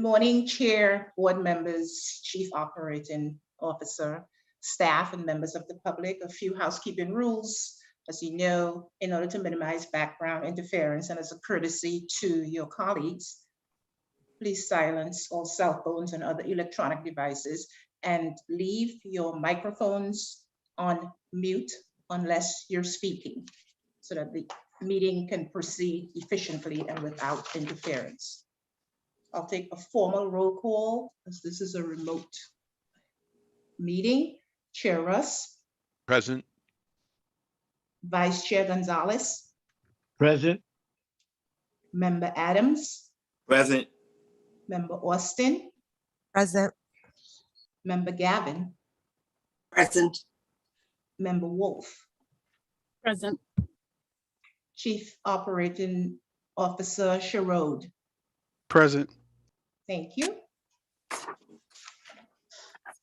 morning, Chair, board members, Chief Operating Officer, staff, and members of the public. A few housekeeping rules. As you know, in order to minimize background interference and as a courtesy to your colleagues, please silence all cell phones and other electronic devices and leave your microphones on mute unless you're speaking so that the meeting can proceed efficiently and without interference. I'll take a formal roll call as this is a remote meeting. Chair Russ. Present. Vice Chair Gonzalez. Present. Member Adams. Present. Member Austin. Present. Member Gavin. Present. Member Wolf. Present. Chief Operating Officer Sherrod. Present. Thank you.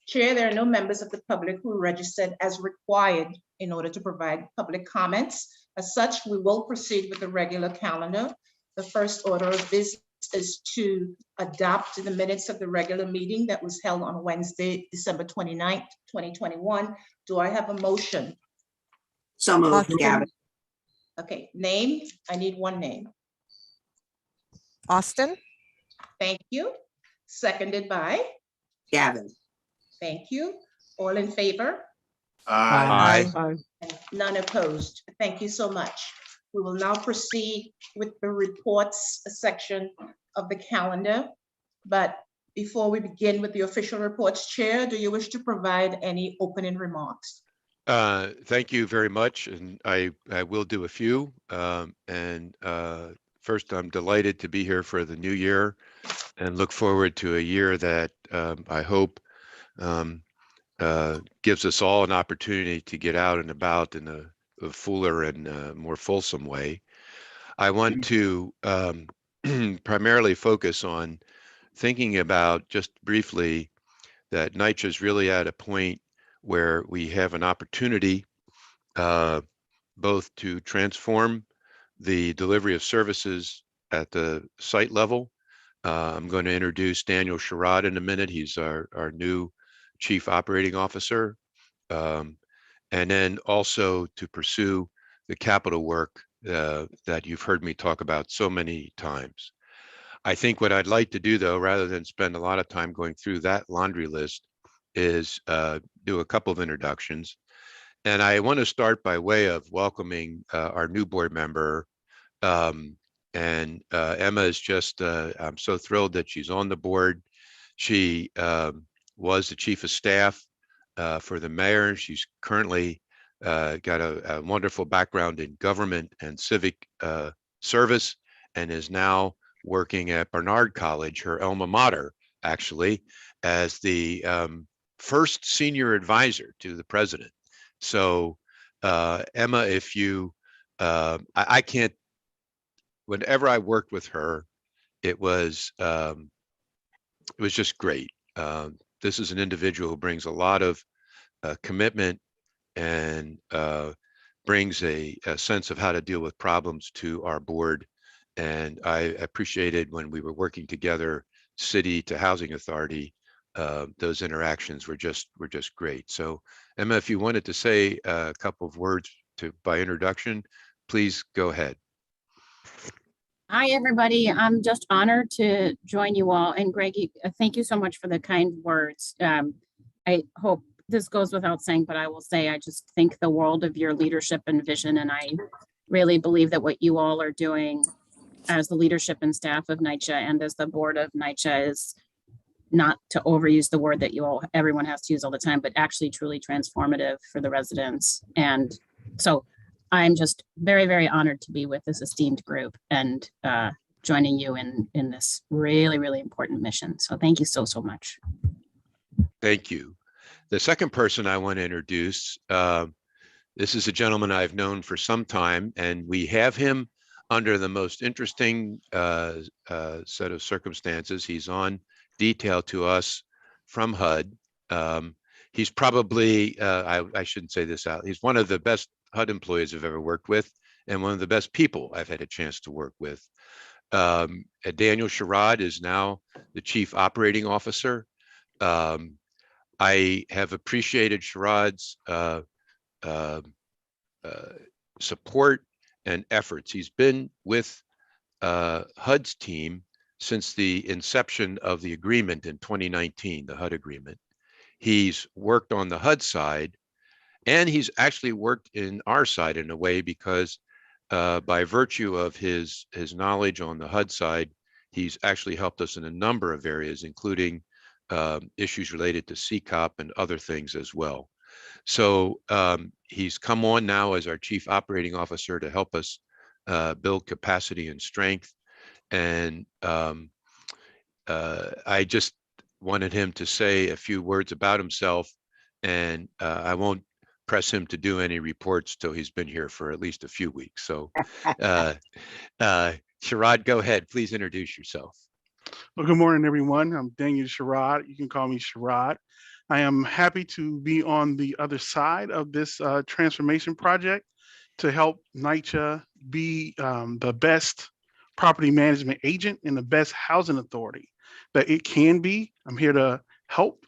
Chair, there are no members of the public who registered as required in order to provide public comments. As such, we will proceed with the regular calendar. The first order of business is to adopt the minutes of the regular meeting that was held on Wednesday, December 29th, 2021. Do I have a motion? So moved, Gavin. Okay, name, I need one name. Austin. Thank you. Seconded by? Gavin. Thank you. All in favor? Aye. Aye. And none opposed. Thank you so much. We will now proceed with the reports section of the calendar. But before we begin with the official reports, Chair, do you wish to provide any opening remarks? Thank you very much, and I will do a few. First, I'm delighted to be here for the new year and look forward to a year that I hope gives us all an opportunity to get out and about in a fuller and more fulsome way. I want to primarily focus on thinking about, just briefly, that NYCHA is really at a point where we have an opportunity both to transform the delivery of services at the site level. I'm going to introduce Daniel Sherrod in a minute. He's our new Chief Operating Officer. And then also to pursue the capital work that you've heard me talk about so many times. I think what I'd like to do, though, rather than spend a lot of time going through that laundry list, is do a couple of introductions. And I want to start by way of welcoming our new board member. Emma is just, I'm so thrilled that she's on the board. She was the chief of staff for the mayor. She's currently got a wonderful background in government and civic service and is now working at Barnard College, her alma mater, actually, as the first senior advisor to the president. So Emma, if you, I can't, whenever I worked with her, it was just great. This is an individual who brings a lot of commitment and brings a sense of how to deal with problems to our board. And I appreciated when we were working together, city to housing authority, those interactions were just great. So Emma, if you wanted to say a couple of words by introduction, please go ahead. Hi, everybody. I'm just honored to join you all. And Greg, thank you so much for the kind words. I hope this goes without saying, but I will say I just think the world of your leadership and vision. And I really believe that what you all are doing as the leadership and staff of NYCHA and as the board of NYCHA is, not to overuse the word that everyone has to use all the time, but actually truly transformative for the residents. And so I'm just very, very honored to be with this esteemed group and joining you in this really, really important mission. So thank you so much. Thank you. The second person I want to introduce, this is a gentleman I've known for some time, and we have him under the most interesting set of circumstances. He's on detail to us from HUD. He's probably, I shouldn't say this out, he's one of the best HUD employees I've ever worked with and one of the best people I've had a chance to work with. Daniel Sherrod is now the Chief Operating Officer. I have appreciated Sherrod's support and efforts. He's been with HUD's team since the inception of the agreement in 2019, the HUD agreement. He's worked on the HUD side, and he's actually worked in our side in a way because by virtue of his knowledge on the HUD side, he's actually helped us in a number of areas, including issues related to CCOP and other things as well. So he's come on now as our Chief Operating Officer to help us build capacity and strength. And I just wanted him to say a few words about himself, and I won't press him to do any reports till he's been here for at least a few weeks. So Sherrod, go ahead, please introduce yourself. Well, good morning, everyone. I'm Daniel Sherrod. You can call me Sherrod. I am happy to be on the other side of this transformation project to help NYCHA be the best property management agent and the best housing authority that it can be. I'm here to help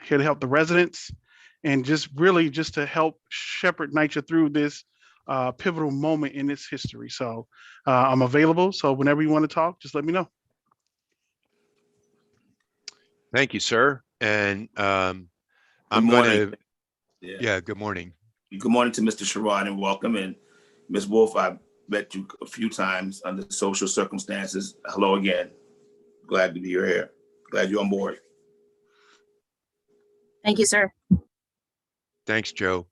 the residents, and just to help shepherd NYCHA through this pivotal moment in its history. So I'm available. So whenever you want to talk, just let me know. Thank you, sir. And I'm Good going morning. to, Yeah. good morning. Good morning to Mr. Sherrod and welcome. And Ms. Wolf, I've met you a few times under social circumstances. Hello again. Glad to be here. Glad you're on board. Thank you, sir. Thanks, Joe.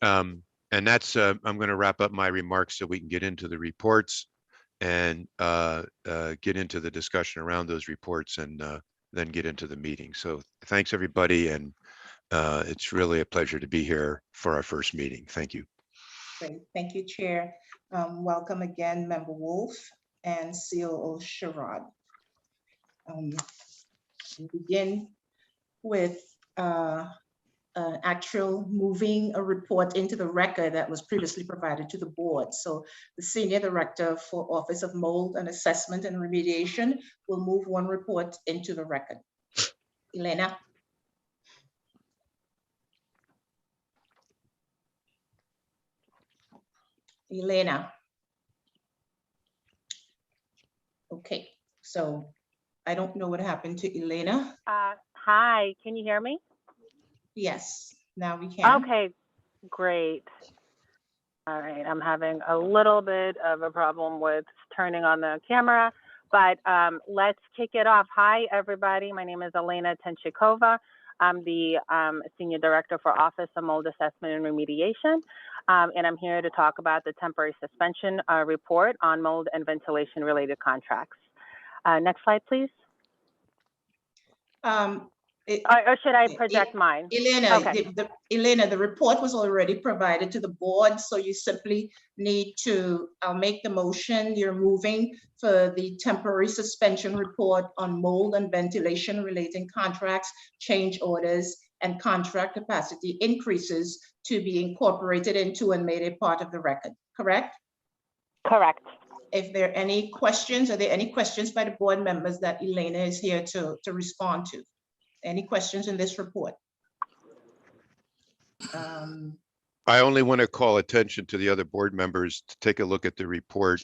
And that's, I'm going to wrap up my remarks so we can get into the reports and get into the discussion around those reports and then get into the meeting. So thanks, everybody. And it's really a pleasure to be here for our first meeting. Thank you. Great, thank you, Chair. Welcome again, Member Wolf and COO Sherrod. We'll begin with actual moving a report into the record that was previously provided to the board. So the Senior Director for Office of Mold and Assessment and Remediation will move one report into the record. Elena. Elena. Okay, so I don't know what happened to Elena. Hi, can you hear me? Yes, now we can. Okay, great. All right, I'm having a little bit of a problem with turning on the camera, but let's kick it off. Hi, everybody. My name is Elena Tenchikova. I'm the Senior Director for Office of Mold Assessment and Remediation, and I'm here to talk about the temporary suspension report on mold and ventilation related contracts. Next slide, please. Or should I project mine? Elena, okay. Elena, the report was already provided to the board, so you simply need to make the motion. You're moving for the temporary suspension report on mold and ventilation relating contracts, change orders, and contract capacity increases to be incorporated into and made a part of the record, correct? Correct. If there are any questions, are there any questions by the board members that Elena is here to respond to? Any questions in this report? I only want to call attention to the other board members to take a look at the report.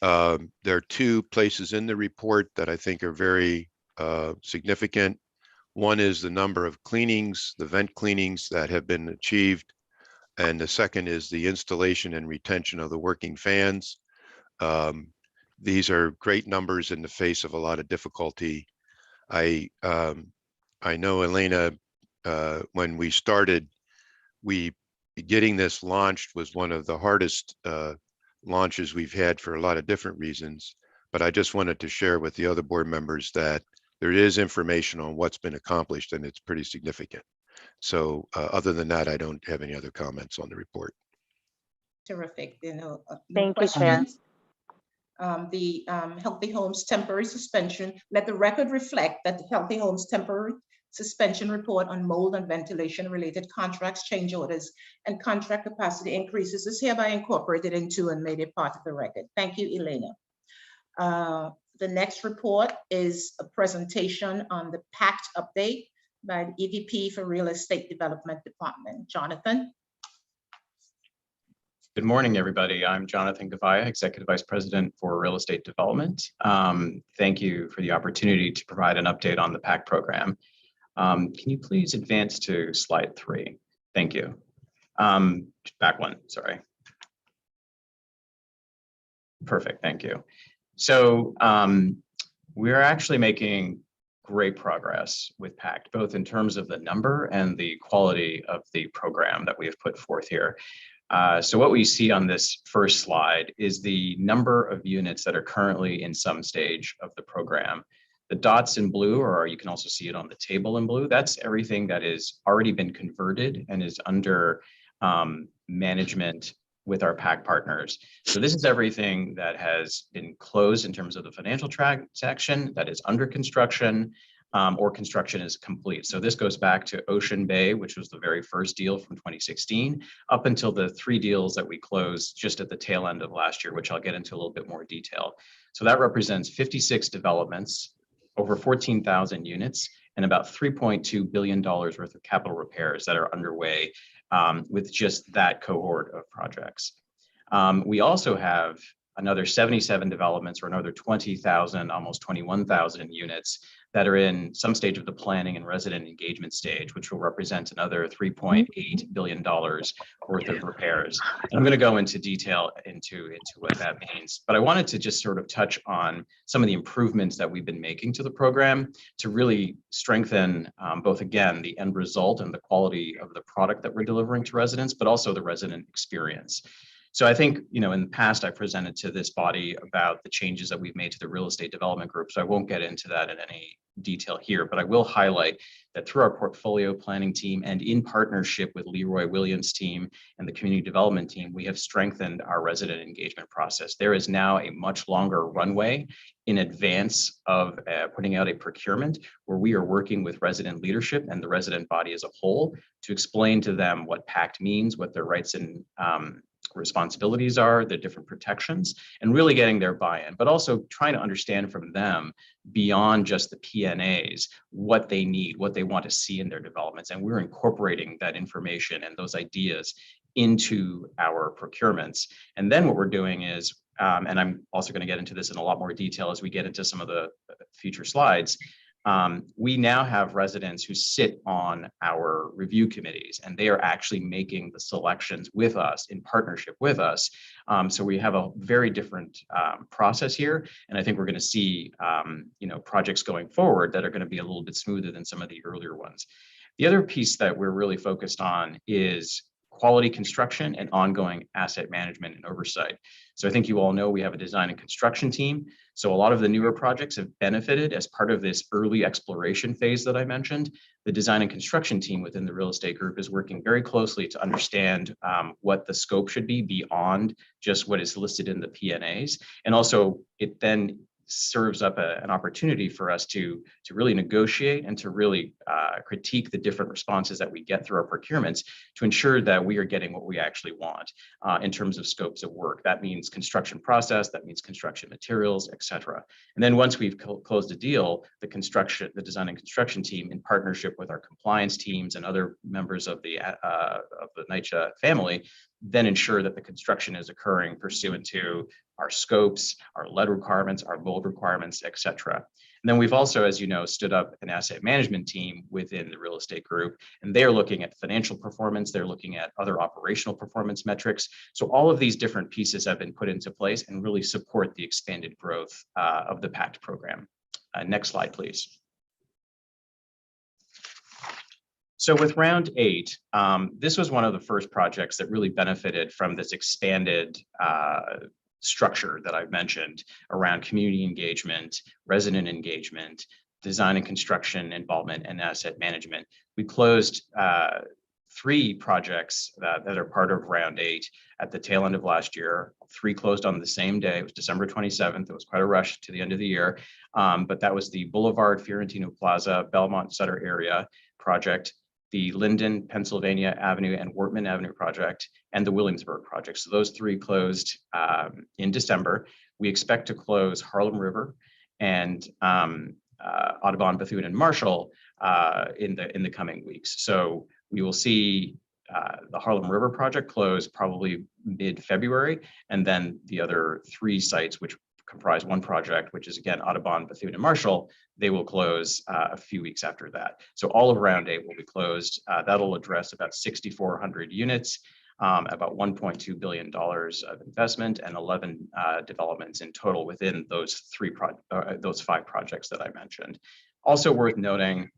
There are two places in the report that I think are very significant. One is the number of cleanings, the vent cleanings that have been achieved. And the second is the installation and retention of the working fans. These are great numbers in the face of a lot of difficulty. I know, Elena, when we started, getting this launched was one of the hardest launches we've had for a lot of different reasons. But I just wanted to share with the other board members that there is information on what's been accomplished, and it's pretty significant. So other than that, I don't have any other comments on the report. Terrific. No Thank you, Chair. The Healthy Homes temporary suspension, let the record reflect that the Healthy Homes temporary suspension report on mold and ventilation related contracts, change orders, and contract capacity increases is hereby incorporated into and made a part of the record. Thank you, Elena. The next report is a presentation on the PACT update by the EVP for Real Estate Development Department. Jonathan. Good morning, everybody. I'm Jonathan Gavaya, Executive Vice President for Real Estate Development. Thank you for the opportunity to provide an update on the PACT program. Can you please advance to slide 3? Thank you. Back one, sorry. Perfect, thank you. So we're actually making great progress with PACT, both in terms of the number and the quality of the program that we have put forth here. So what we see on this first slide is the number of units that are currently in some stage of the program. The dots in blue, or you can also see it on the table in blue, that's everything that has already been converted and is under management with our PACT partners. So this is everything that has been closed in terms of the financial transaction, that is under construction, or construction is complete. So this goes back to Ocean Bay, which was the very first deal from 2016, up until the 3 deals that we closed just at the tail end of last year, which I'll get into a little bit more detail. So that represents 56 developments, over 14,000 units, and about $3.2 billion worth of capital repairs that are underway with just that cohort of projects. We also have another 77 developments, or another 20,000, almost 21,000 units that are in some stage of the planning and resident engagement stage, which will represent another $3.8 billion worth of repairs. And I'm going to go into detail into what that means. But I wanted to just sort of touch on some of the improvements that we've been making to the program to really strengthen both, again, the end result and the quality of the product that we're delivering to residents, but also the resident experience. So I think, in the past, I presented to this body about the changes that we've made to the real estate development group. So I won't get into that in any detail here, but I will highlight that through our portfolio planning team and in partnership with Leroy Williams' team and the community development team, we have strengthened our resident engagement process. There is now a much longer runway in advance of putting out a procurement where we are working with resident leadership and the resident body as a whole to explain to them what PACT means, what their rights and responsibilities are, the different protections, and really getting their buy-in, but also trying to understand from them beyond just the PNAs, what they need, what they want to see in their developments. And we're incorporating that information and those ideas into our procurements. And then what we're doing is, and I'm also going to get into this in a lot more detail as we get into some of the future slides, we now have residents who sit on our review committees, and they are actually making the selections with us, in partnership with us. So we have a very different process here, and I think we're going to see projects going forward that are going to be a little bit smoother than some of the earlier ones. The other piece that we're really focused on is quality construction and ongoing asset management and oversight. So I think you all know we have a design and construction team. So a lot of the newer projects have benefited as part of this early exploration phase that I mentioned. The design and construction team within the real estate group is working very closely to understand what the scope should be beyond just what is listed in the PNAs. And also it then serves up an opportunity for us to really negotiate and to really critique the different responses that we get through our procurements to ensure that we are getting what we actually want in terms of scopes of work. That means construction process, that means construction materials, et cetera. And then once we've closed a deal, the design and construction team, in partnership with our compliance teams and other members of the NYCHA family, then ensure that the construction is occurring pursuant to our scopes, our lead requirements, our mold requirements, et cetera. And then we've also, as you know, stood up an asset management team within the real estate group, and they're looking at financial performance, they're looking at other operational performance metrics. So all of these different pieces have been put into place and really support the expanded growth of the PACT program. Next slide, please. So with round 8, this was one of the first projects that really benefited from this expanded structure that I've mentioned around community engagement, resident engagement, design and construction involvement, and asset management. We closed 3 projects that are part of round 8 at the tail end of last year. 3 closed on the same day. It was December 27th. It was quite a rush to the end of the year. But that was the Boulevard, Fiorentino Plaza, Belmont Sutter area project, the Linden, Pennsylvania Avenue and Wortman Avenue project, and the Williamsburg project. So those 3 closed in December. we expect to close Harlem River and Audubon, Bethune, and Marshall in the coming weeks. So we will see the Harlem River project close probably mid-February, and then the other 3 sites, which comprise one project, which is again Audubon, Bethune, and Marshall, they will close a few weeks after that. So all of round 8 will be closed. That'll address about 6,400 units, about $1.2 billion of investment, and 11 developments in total within those 5 projects that I mentioned. Also worth noting,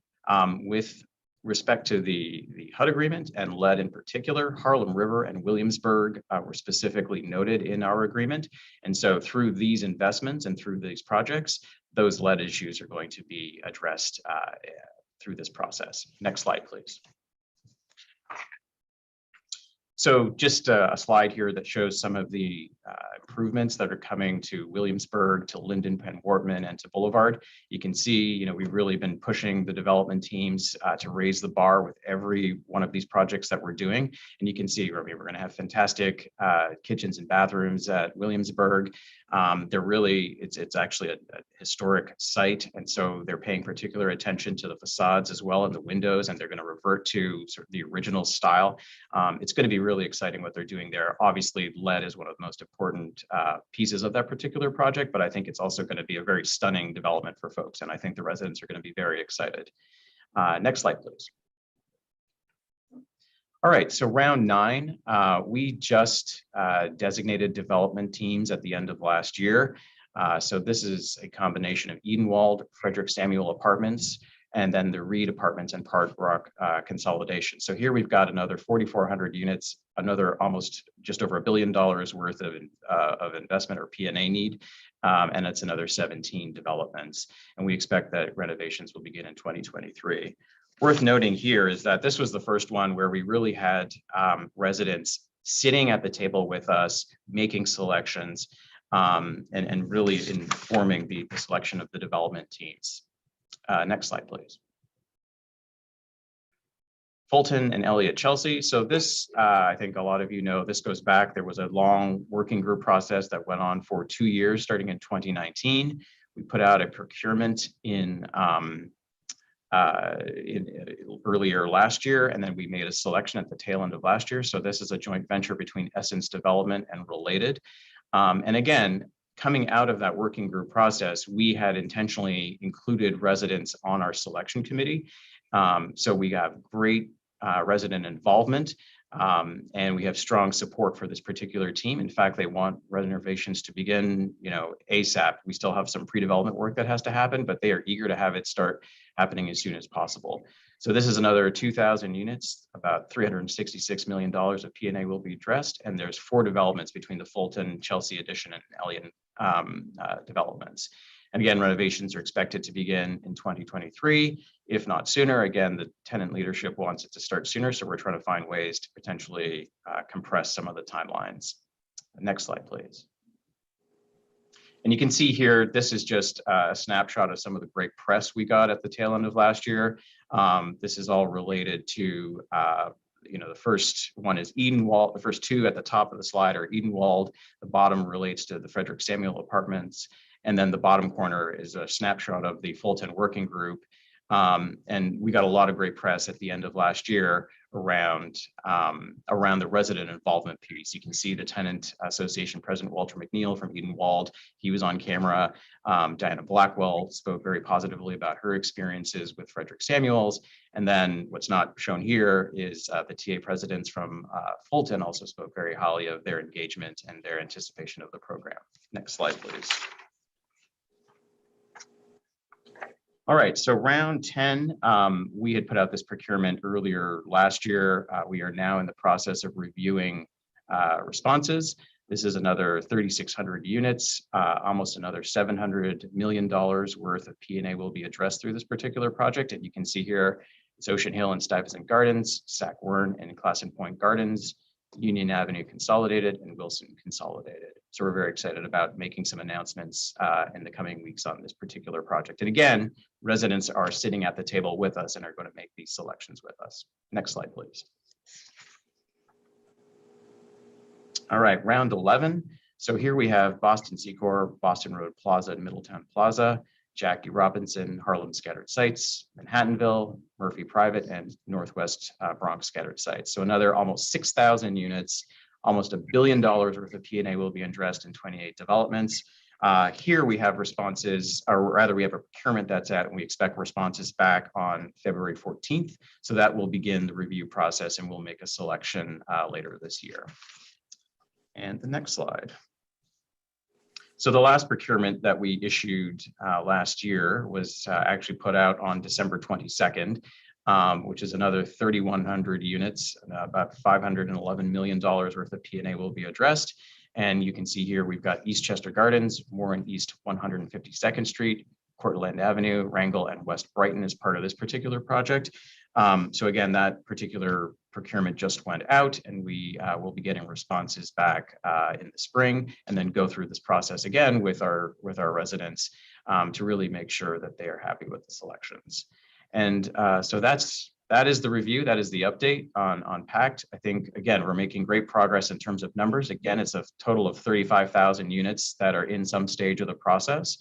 with respect to the HUD agreement and lead in particular, Harlem River and Williamsburg were specifically noted in our agreement. And so through these investments and through these projects, those lead issues are going to be addressed through this process. Next slide, please. So just a slide here that shows some of the improvements that are coming to Williamsburg, to Linden, Penn, Wortman, and to Boulevard. You can see, we've really been pushing the development teams to raise the bar with every one of these projects that we're doing. And you can see, we're going to have fantastic kitchens and bathrooms at Williamsburg. They're really, it's actually a historic site. And so they're paying particular attention to the facades as well and the windows, and they're going to revert to sort of the original style. It's going to be really exciting what they're doing there. Obviously, lead is one of the most important pieces of that particular project, but I think it's also going to be a very stunning development for folks. And I think the residents are going to be very excited. Next slide, please. All right, so round 9, we just designated development teams at the end of last year. So this is a combination of Edenwald, Frederick Samuel Apartments, and then the Reed Apartments and Park Rock consolidation. So here we've got another 4,400 units, another almost just over $1 billion worth of investment or P&A need, and it's another 17 developments. And we expect that renovations will begin in 2023. Worth noting here is that this was the first one where we really had residents sitting at the table with us, making selections, and really informing the selection of the development teams. Next slide, please. Fulton and Elliott Chelsea. So this, I think a lot of you know, this goes back. There was a long working group process that went on for 2 years, starting in 2019. We put out a procurement in earlier last year, and then we made a selection at the tail end of last year. So this is a joint venture between Essence Development and Related. And again, coming out of that working group process, we had intentionally included residents on our selection committee. So we have great resident involvement, and we have strong support for this particular team. In fact, they want renovations to begin, ASAP. We still have some pre-development work that has to happen, but they are eager to have it start happening as soon as possible. So this is another 2,000 units, about $366 million of P&A will be addressed. And there's 4 developments between the Fulton, Chelsea Addition, and Elliott developments. And again, renovations are expected to begin in 2023, if not sooner. Again, the tenant leadership wants it to start sooner, so we're trying to find ways to potentially compress some of the timelines. Next slide, please. And you can see here, this is just a snapshot of some of the great press we got at the tail end of last year. This is all related to, the first one is Edenwald. The first 2 at the top of the slide are Edenwald. The bottom relates to the Frederick Samuel Apartments. And then the bottom corner is a snapshot of the Fulton Working Group. And we got a lot of great press at the end of last year around the resident involvement piece. You can see the Tenant Association President Walter McNeil from Edenwald. He was on camera. Diana Blackwell spoke very positively about her experiences with Frederick Samuels. And then what's not shown here is the TA presidents from Fulton also spoke very highly of their engagement and their anticipation of the program. Next slide, please. All right, so round 10, we had put out this procurement earlier last year. We are now in the process of reviewing responses. This is another 3,600 units, almost another $700 million worth of P&A will be addressed through this particular project. And you can see here, it's Ocean Hill and Stuyvesant Gardens, Sac Wern and Classen Point Gardens, Union Avenue Consolidated, and Wilson Consolidated. So we're very excited about making some announcements in the coming weeks on this particular project. And again, residents are sitting at the table with us and are going to make these selections with us. Next slide, please. All right, round 11. So here we have Boston Secor, Boston Road Plaza, and Middletown Plaza, Jackie Robinson, Harlem Scattered Sites, Manhattanville, Murphy Private, and Northwest Bronx Scattered Sites. So another almost 6,000 units, almost $1 billion worth of P&A will be addressed in 28 developments. Here we have responses, or rather we have a procurement that's at, and we expect responses back on February 14th. So that will begin the review process and we'll make a selection later this year. And the next slide. So the last procurement that we issued last year was actually put out on December 22nd, which is another 3,100 units, about $511 million worth of P&A will be addressed. And you can see here, we've got East Chester Gardens, Warren East 152nd Street, Cortland Avenue, Wrangell, and West Brighton as part of this particular project. So again, that particular procurement just went out, and we will be getting responses back in the spring, and then go through this process again with our residents to really make sure that they are happy with the selections. And so that is the review. That is the update on PACT. I think, again, we're making great progress in terms of numbers. Again, it's a total of 35,000 units that are in some stage of the process.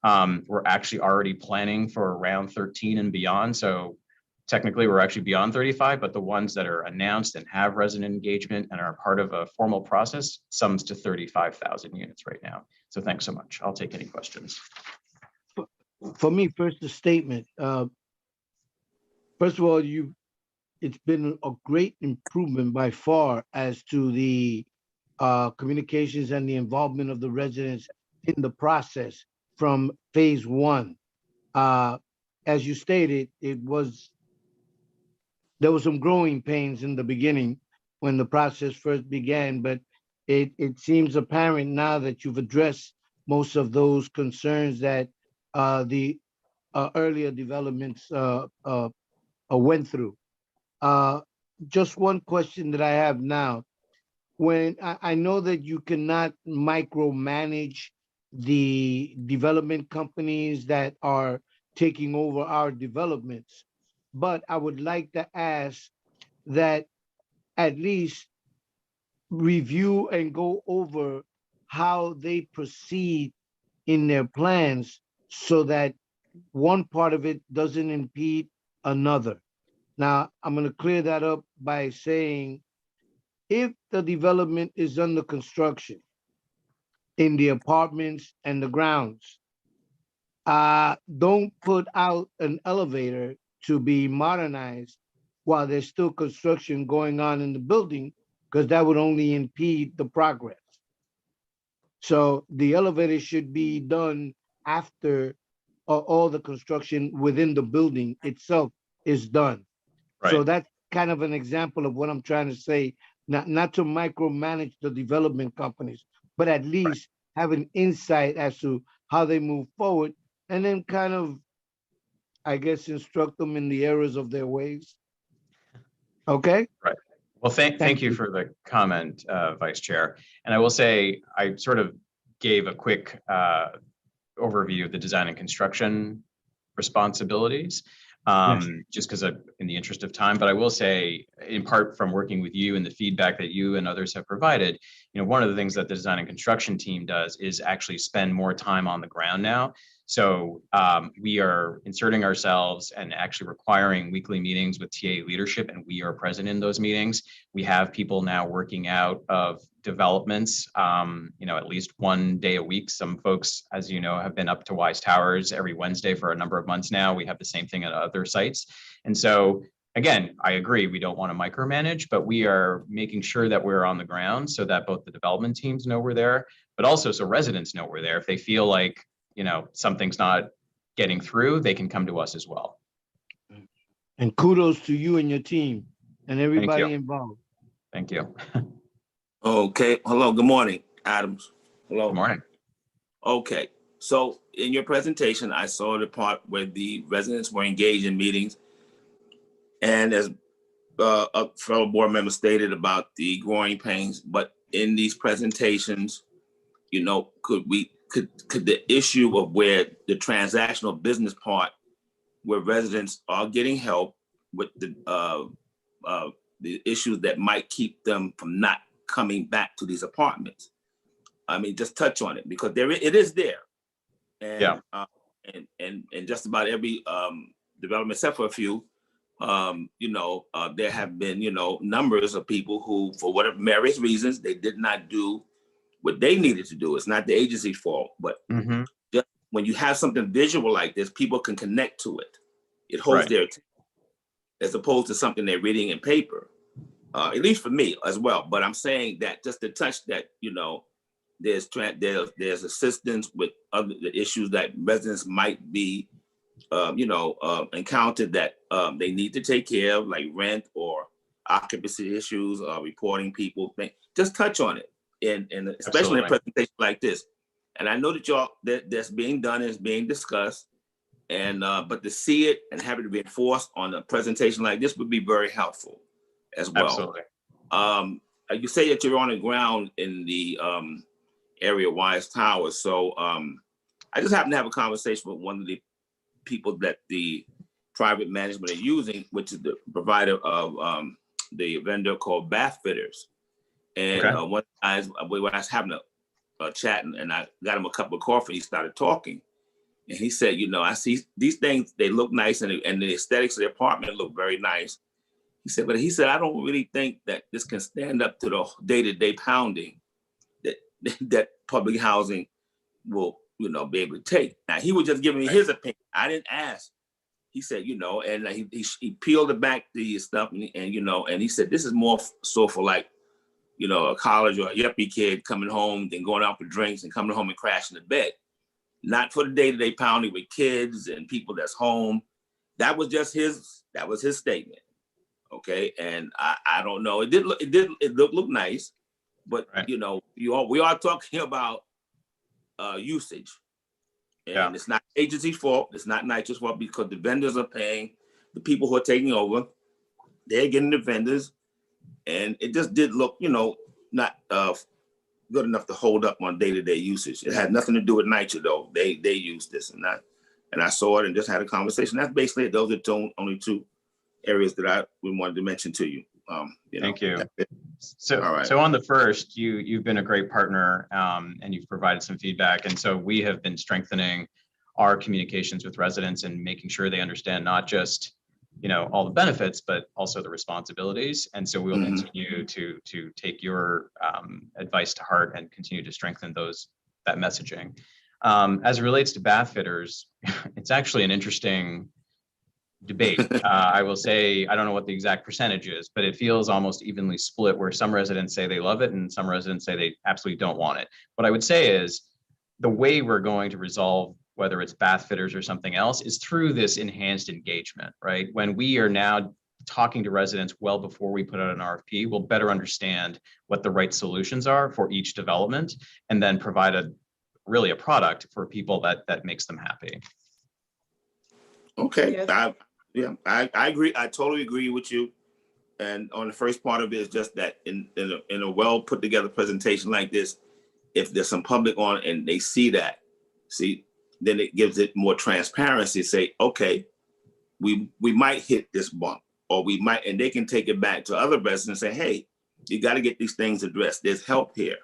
We're actually already planning for round 13 and beyond. So technically, we're actually beyond 35, but the ones that are announced and have resident engagement and are part of a formal process sums to 35,000 units right now. So thanks so much. I'll take any questions. For me, first, the statement. First of all, it's been a great improvement by far as to the communications and the involvement of the residents in the process from phase one. As you stated, there was some growing pains in the beginning when the process first began, but it seems apparent now that you've addressed most of those concerns that the earlier developments went through. Just one question that I have now. When I know that you cannot micromanage the development companies that are taking over our developments, but I would like to ask that at least review and go over how they proceed in their plans so that one part of it doesn't impede another. Now, I'm going to clear that up by saying, if the development is under construction in the apartments and the grounds, don't put out an elevator to be modernized while there's still construction going on in the building, because that would only impede the progress. So the elevator should be done after all the construction within the building itself is done. Right. So that's kind of an example of what I'm trying to say, not to micromanage the development companies, but at least have an insight as to how they move forward, and then kind of, I guess, instruct them in the errors of their ways. Okay? Right. Well, thank you for the comment, Vice Chair. And I will say, I sort of gave a quick overview of the design and construction responsibilities, just because in the interest of time. But I will say, in part from working with you and the feedback that you and others have provided, one of the things that the design and construction team does is actually spend more time on the ground now. So we are inserting ourselves and actually requiring weekly meetings with TA leadership, and we are present in those meetings. We have people now working out of developments, at least one day a week. Some folks, as you know, have been up to Wise Towers every Wednesday for a number of months now. We have the same thing at other sites. And so, again, I agree, we don't want to micromanage, but we are making sure that we're on the ground so that both the development teams know we're there, but also so residents know we're there. If they feel like something's not getting through, they can come to us as well. And kudos to you and your team and everybody involved. Thank you. Okay. Hello. Good morning, Adams. Hello. Good morning. Okay. So in your presentation, I saw the part where the residents were engaged in meetings. And as a fellow board member stated about the growing pains, but in these presentations, could the issue of where the transactional business part, where residents are getting help with the issues that might keep them from not coming back to these apartments, I mean, just touch on it because it is there. And, Yeah. And just about every development, except for a few, there have been, numbers of people who, for whatever various reasons, they did not do what they needed to do. It's not the agency's fault, but just when you have something visual like this, people can connect to it. It holds Right. their attention as opposed to something they're reading in paper, at least for me as well. But I'm saying that just to touch that, there's assistance with other the issues that residents might be, encountered that they need to take care of, like rent or occupancy issues, reporting people. Just touch on it, and especially in a presentation like this. And I know that that's being done and is being discussed, and but to see it and have it be enforced on a presentation like this would be very helpful as well. Absolutely. You say that you're on the ground in the area Wise Towers. So I just happened to have a conversation with one of the people that the private management are using, which is the provider of the vendor called Bath Fitters. And one time when I was having a chat and I got him a cup of coffee, he started talking. And he said, I see these things, they look nice and the aesthetics of the apartment look very nice. He said, I don't really think that this can stand up to the day-to-day pounding that public housing will, be able to take. Now, he was just giving me his opinion. I didn't ask. He said, and he peeled it back the stuff and he said, this is more so for like, a college or a yuppie kid coming home, then going out for drinks and coming home and crashing the bed. Not for the day-to-day pounding with kids and people that's home. That was just his statement. Okay. And I don't know. It looked nice, but we are talking about usage. And it's not agency's fault. It's not NYCHA's fault because the vendors are paying the people who are taking over. They're getting the vendors. And it just did look, not good enough to hold up on day-to-day usage. It had nothing to do with NYCHA though. They used this and I saw it and just had a conversation. That's basically it. Those are the only two areas that I wanted to mention to you. Thank you. So on the first, you've been a great partner and you've provided some feedback. And so we have been strengthening our communications with residents and making sure they understand not just all the benefits, but also the responsibilities. And so we'll continue to take your advice to heart and continue to strengthen that messaging. As it relates to bath fitters, it's actually an interesting debate. I will say, I don't know what the exact percentage is, but it feels almost evenly split where some residents say they love it and some residents say they absolutely don't want it. What I would say is the way we're going to resolve whether it's bath fitters or something else, is through this enhanced engagement, right? When we are now talking to residents well before we put out an RFP, we'll better understand what the right solutions are for each development and then provide a product for people that makes them happy. Okay, yes. I agree. I totally agree with you. And on the first part of it is just that in a well put together presentation like this, if there's some public on and they see that, then it gives it more transparency. Say, okay, we might hit this bump, or we might, and they can take it back to other residents and say, hey, you got to get these things addressed. There's help here.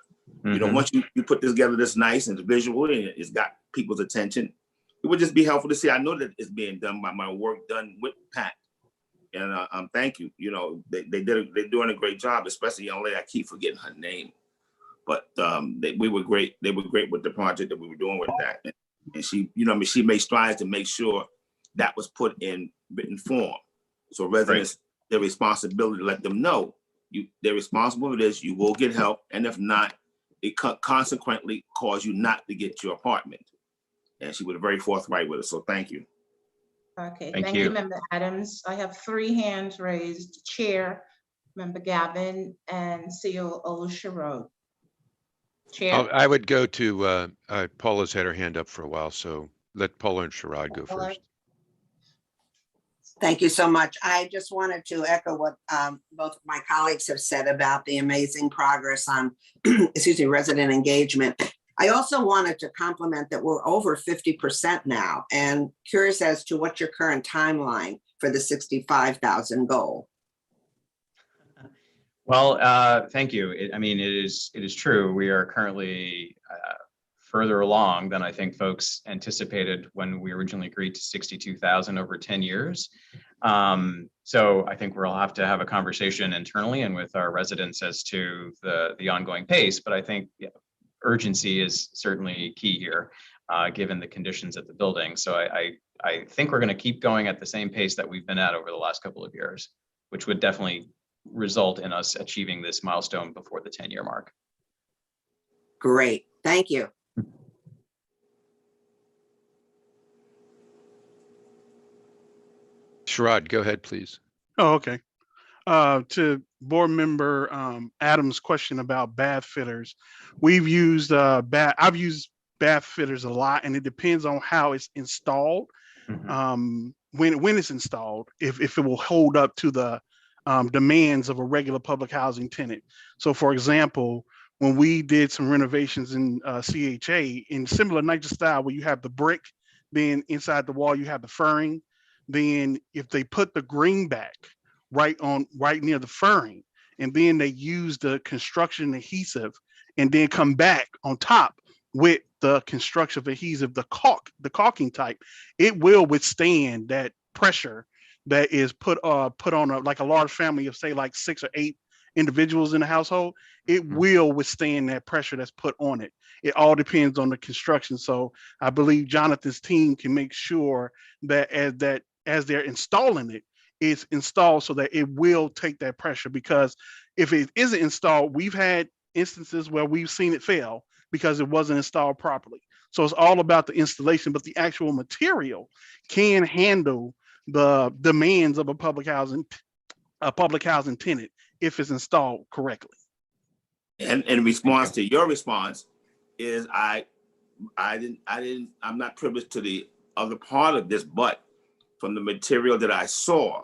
Mm-hmm. Once you put this together, this nice and visual, and it's got people's attention, it would just be helpful to see. I know that it's being done by my work done with PACT. And thank you. They're doing a great job, especially young lady. I keep forgetting her name, but we were great. They were great with the project that we were doing with that. And she, she made strides to make sure that was put in written form. So residents, their responsibility to let them know they're responsible for this. You will get help, and if not, it consequently cause you not to get your apartment. And she was very forthright with us. So thank you. Okay, Thank thank you. you, Member Adams. I have 3 hands raised: Chair, Member Gavin, and CEO Sherrod. Chair. I would go to, Paula's had her hand up for a while, so let Paula and Sherrod go Paula. first. Thank you so much. I just wanted to echo what both of my colleagues have said about the amazing progress on, resident engagement. I also wanted to compliment that we're over 50% now, and curious as to what's your current timeline for the 65,000 goal. Well, thank you. I mean, it is true. We are currently further along than I think folks anticipated when we originally agreed to 62,000 over 10 years. So I think we'll have to have a conversation internally and with our residents as to the ongoing pace. But I think urgency is certainly key here, given the conditions at the building. So I think we're going to keep going at the same pace that we've been at over the last couple of years, which would definitely result in us achieving this milestone before the 10-year mark. Great, thank you. Sherrod, go ahead, please. Oh, okay. To board member Adams' question about bath fitters, we've used I've used bath fitters a lot, and it depends on how it's installed. When it's installed, if it will hold up to the demands of a regular public housing tenant. So, for example, when we did some renovations in CHA in similar NYCHA style, where you have the brick, then inside the wall you have the furring. Then if they put the greenback right near the furring, and then they use the construction adhesive, and then come back on top with the construction adhesive, the caulking type, it will withstand that pressure that is put on like a large family of, say, like 6 or 8 individuals in the household. It will withstand that pressure that's put on it. It all depends on the construction. So I believe Jonathan's team can make sure that as they're installing it, it's installed so that it will take that pressure. Because if it isn't installed, we've had instances where we've seen it fail because it wasn't installed properly. So it's all about the installation, but the actual material can handle the demands of a public housing tenant if it's installed correctly. And in response to your response is I'm not privileged to the other part of this, but from the material that I saw,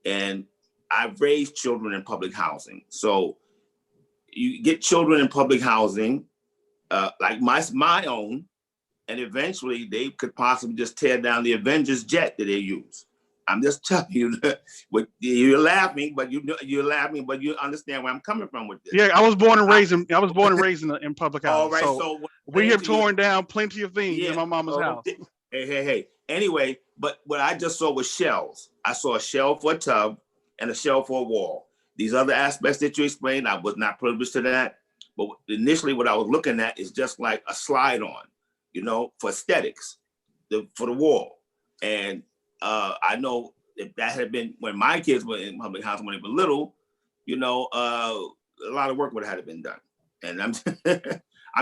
and I've raised children in public housing. So you get children in public housing, like my own, and eventually they could possibly just tear down the Avengers jet that they use. I'm just telling you that you're laughing, but you understand where I'm coming from with this. Yeah, I was born and raised in public housing. All right, so we have torn down plenty of things in my mama's house. Hey. Anyway, but what I just saw was shells. I saw a shell for a tub and a shell for a wall. These other aspects that you explained, I was not privileged to that. But initially what I was looking at is just like a slide on, for aesthetics, for the wall. And I know if that had been when my kids were in public housing when they were little, a lot of work would have had to been done. And I'm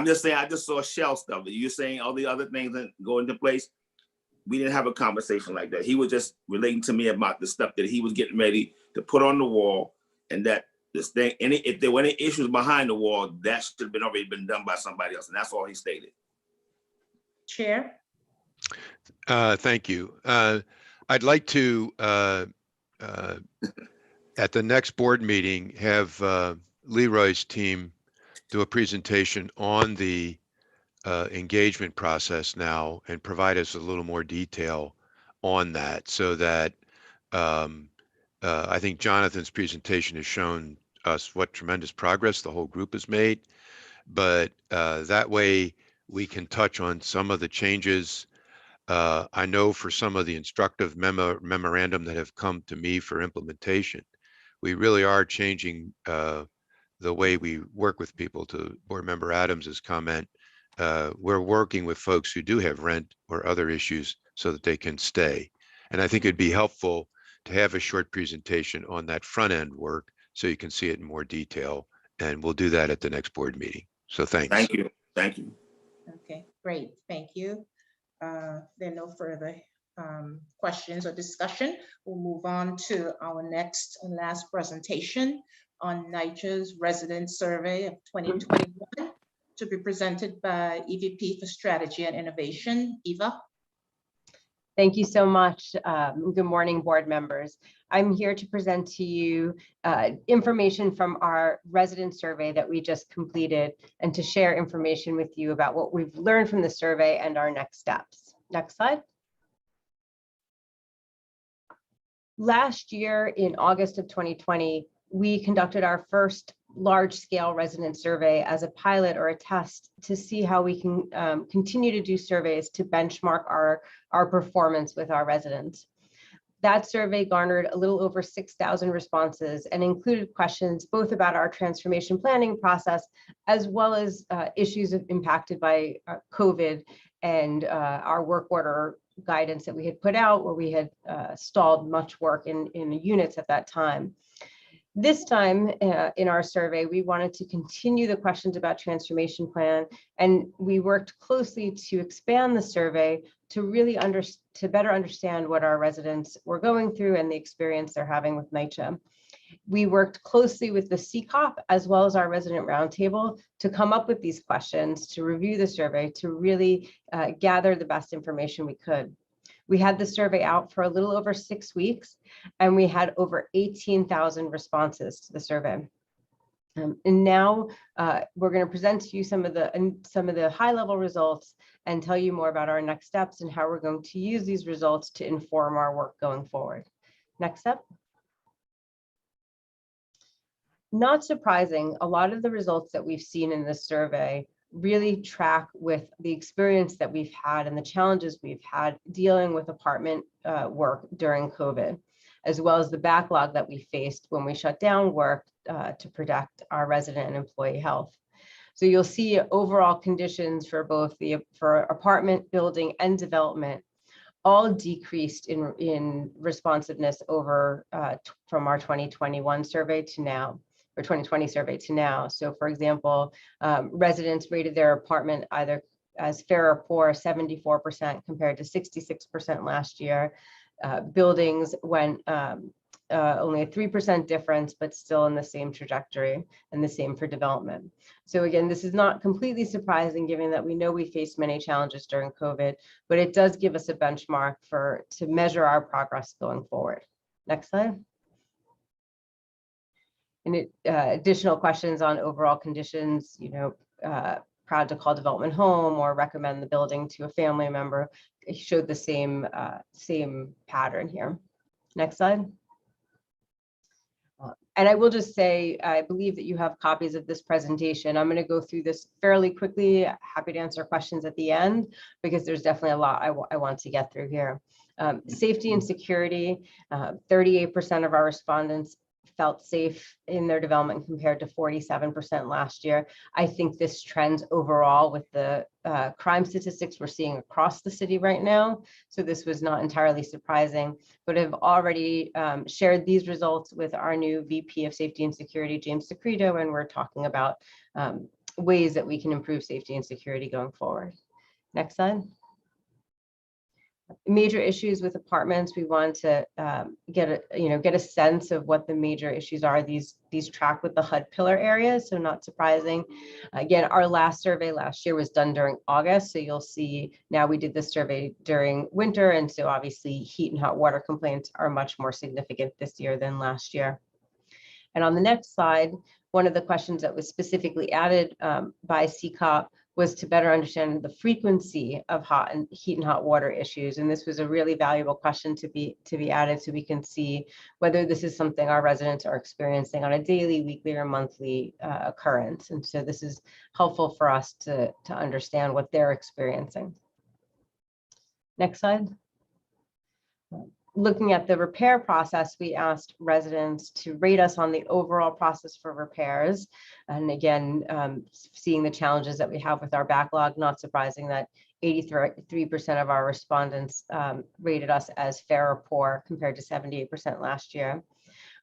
just saying, I just saw shell stuff. You're saying all the other things that go into place. We didn't have a conversation like that. He was just relating to me about the stuff that he was getting ready to put on the wall, and that this thing, and if there were any issues behind the wall, that should have already been done by somebody else. And that's all he stated. Chair. Thank you. I'd like to, at the next board meeting, have Leroy's team do a presentation on the engagement process now and provide us a little more detail on that, so that I think Jonathan's presentation has shown us what tremendous progress the whole group has made, but that way we can touch on some of the changes. I know for some of the instructive memorandum that have come to me for implementation, we really are changing the way we work with people. To Board Member Adams's comment, we're working with folks who do have rent or other issues so that they can stay. And I think it'd be helpful to have a short presentation on that front end work so you can see it in more detail. And we'll do that at the next board meeting. So thanks. Thank you. Thank you. Okay, great. Thank you. There are no further questions or discussion. We'll move on to our next and last presentation on NYCHA's resident survey of 2021, to be presented by EVP for Strategy and Innovation, Eva. Thank you so much. Good morning, board members. I'm here to present to you information from our resident survey that we just completed, and to share information with you about what we've learned from the survey and our next steps. Next slide. Last year in August of 2020, we conducted our first large-scale resident survey as a pilot or a test to see how we can continue to do surveys to benchmark our performance with our residents. That survey garnered a little over 6,000 responses and included questions both about our transformation planning process, as well as issues impacted by COVID and our work order guidance that we had put out, where we had stalled much work in the units at that time. This time in our survey, we wanted to continue the questions about transformation plan, and we worked closely to expand the survey to really to better understand what our residents were going through and the experience they're having with NYCHA. We worked closely with the CCOP as well as our resident roundtable to come up with these questions, to review the survey, to really gather the best information we could. We had the survey out for a little over 6 weeks, and we had over 18,000 responses to the survey. And now we're going to present to you some of the high-level results and tell you more about our next steps and how we're going to use these results to inform our work going forward. Next step. Not surprising, a lot of the results that we've seen in this survey really track with the experience that we've had and the challenges we've had dealing with apartment work during COVID, as well as the backlog that we faced when we shut down work to protect our resident and employee health. So you'll see overall conditions for both for apartment building and development all decreased in responsiveness over from our 2021 survey to now, or 2020 survey to now. So for example, residents rated their apartment either as fair or poor 74% compared to 66% last year. Buildings went only a 3% difference, but still in the same trajectory, and the same for development. So again, this is not completely surprising given that we know we faced many challenges during COVID, but it does give us a benchmark to measure our progress going forward. Next slide. And additional questions on overall conditions, proud to call development home or recommend the building to a family member, showed the same pattern here. Next slide. And I will just say, I believe that you have copies of this presentation. I'm going to go through this fairly quickly. Happy to answer questions at the end, because there's definitely a lot I want to get through here. Safety and security, 38% of our respondents felt safe in their development compared to 47% last year. I think this trends overall with the crime statistics we're seeing across the city right now. So this was not entirely surprising, but have already shared these results with our new VP of Safety and Security, James Secreto, and we're talking about ways that we can improve safety and security going forward. Next slide. Major issues with apartments, we want to get a sense of what the major issues are. These track with the HUD pillar areas, so not surprising. Again, our last survey last year was done during August, so you'll see now we did this survey during winter, and so obviously heat and hot water complaints are much more significant this year than last year. And on the next slide, one of the questions that was specifically added by CCOP was to better understand the frequency of heat and hot water issues. And this was a really valuable question to be added, so we can see whether this is something our residents are experiencing on a daily, weekly, or monthly occurrence. And so this is helpful for us to understand what they're experiencing. Next slide. Looking at the repair process, we asked residents to rate us on the overall process for repairs. And again, seeing the challenges that we have with our backlog, not surprising that 83% of our respondents rated us as fair or poor compared to 78% last year.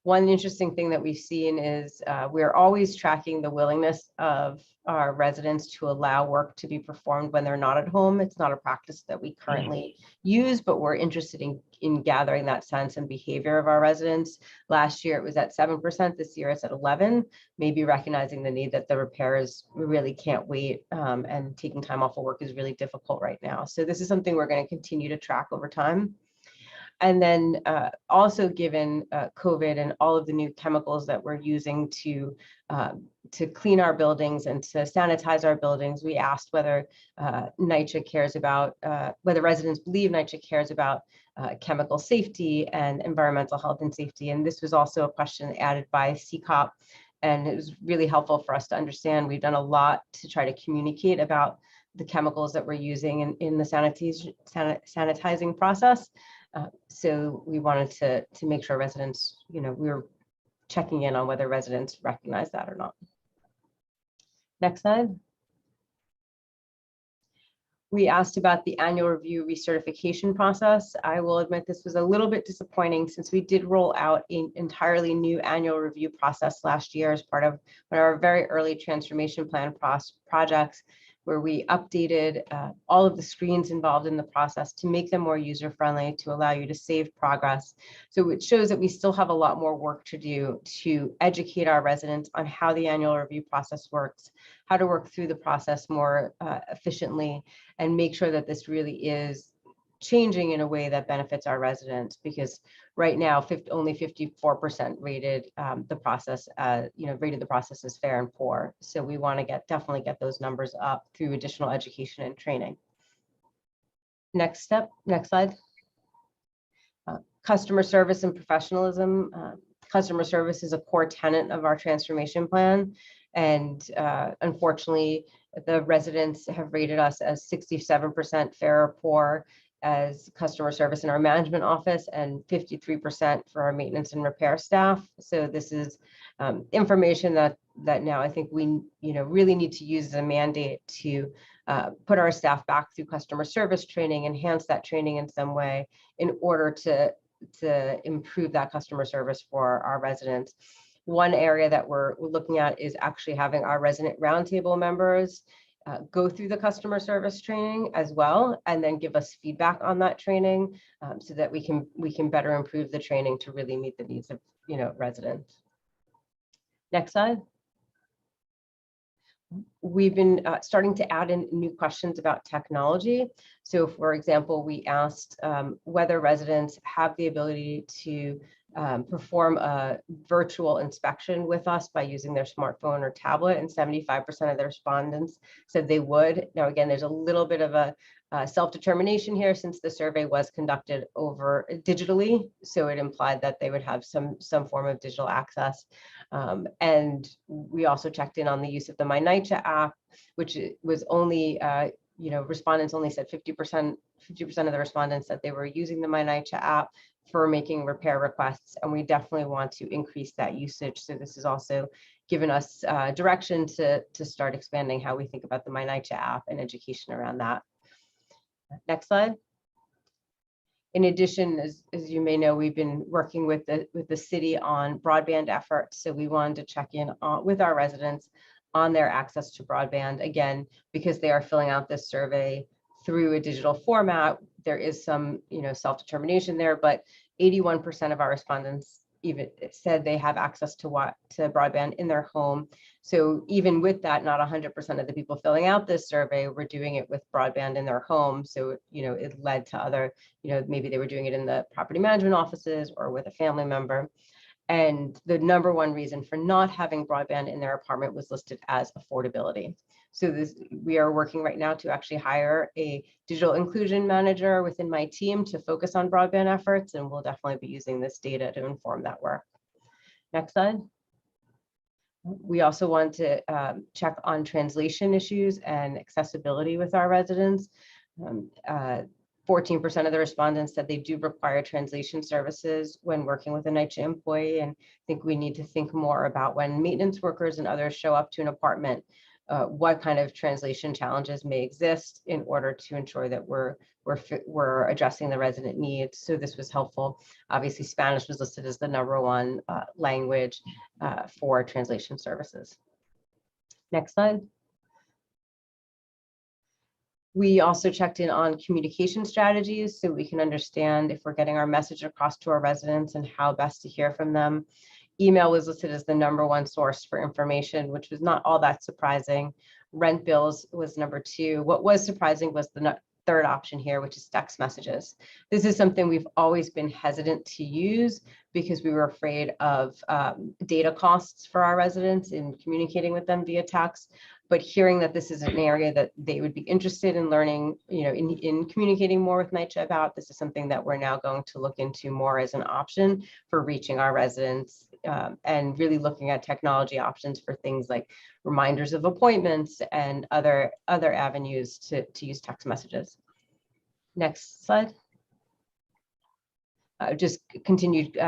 One interesting thing that we've seen is we're always tracking the willingness of our residents to allow work to be performed when they're not at home. It's not a practice that we currently use, but we're interested in gathering that sense and behavior of our residents. Last year it was at 7%, this year it's at 11%, maybe recognizing the need that the repairs really can't wait, and taking time off of work is really difficult right now. So this is something we're going to continue to track over time. And then also given COVID and all of the new chemicals that we're using to clean our buildings and to sanitize our buildings, we asked whether NYCHA cares about, whether residents believe NYCHA cares about chemical safety and environmental health and safety. And this was also a question added by CCOP. And it was really helpful for us to understand. We've done a lot to try to communicate about the chemicals that we're using in the sanitizing process. So we wanted to make sure residents, we were checking in on whether residents recognize that or not. Next slide. We asked about the annual review recertification process. I will admit this was a little bit disappointing since we did roll out an entirely new annual review process last year as part of one of our very early transformation plan projects, where we updated all of the screens involved in the process to make them more user-friendly, to allow you to save progress. So it shows that we still have a lot more work to do to educate our residents on how the annual review process works, how to work through the process more efficiently, and make sure that this really is changing in a way that benefits our residents, because right now only 54% rated the process rated the process as fair and poor. So we want to definitely get those numbers up through additional education and training. Next slide. Customer service and professionalism. Customer service is a core tenet of our transformation plan, and unfortunately the residents have rated us as 67% fair or poor as customer service in our management office, and 53% for our maintenance and repair staff. So this is information that now I think we really need to use as a mandate to put our staff back through customer service training, enhance that training in some way in order to improve that customer service for our residents. One area that we're looking at is actually having our resident roundtable members go through the customer service training as well, and then give us feedback on that training, so that we can better improve the training to really meet the needs of residents. Next slide. We've been starting to add in new questions about technology. So for example, we asked whether residents have the ability to perform a virtual inspection with us by using their smartphone or tablet, and 75% of the respondents said they would. Now, again, there's a little bit of a self-determination here since the survey was conducted over digitally, so it implied that they would have some form of digital access. And we also checked in on the use of the My NYCHA app, which was only respondents only said 50% of the respondents said they were using the My NYCHA app for making repair requests, and we definitely want to increase that usage. So this has also given us direction to start expanding how we think about the My NYCHA app and education around that. Next slide. In addition, as you may know, we've been working with the city on broadband efforts. So we wanted to check in with our residents on their access to broadband, again, because they are filling out this survey through a digital format. There is some self-determination there, but 81% of our respondents even said they have access to broadband in their home. So even with that, not 100% of the people filling out this survey were doing it with broadband in their home. So it led to other, maybe they were doing it in the property management offices or with a family member. And the number one reason for not having broadband in their apartment was listed as affordability. So we are working right now to actually hire a digital inclusion manager within my team to focus on broadband efforts, and we'll definitely be using this data to inform that work. Next slide. We also want to check on translation issues and accessibility with our residents. 14% of the respondents said they do require translation services when working with a NYCHA employee, and I think we need to think more about when maintenance workers and others show up to an apartment, what kind of translation challenges may exist in order to ensure that we're addressing the resident needs. So this was helpful. Obviously, Spanish was listed as the #1 language for translation services. Next slide. We also checked in on communication strategies so we can understand if we're getting our message across to our residents and how best to hear from them. Email was listed as the #1 source for information, which was not all that surprising. Rent bills was #2. What was surprising was the third option here, which is text messages. This is something we've always been hesitant to use because we were afraid of data costs for our residents in communicating with them via text. But hearing that this is an area that they would be interested in learning, in communicating more with NYCHA about, this is something that we're now going to look into more as an option for reaching our residents, and really looking at technology options for things like reminders of appointments and other avenues to use text messages. Next slide. Just continued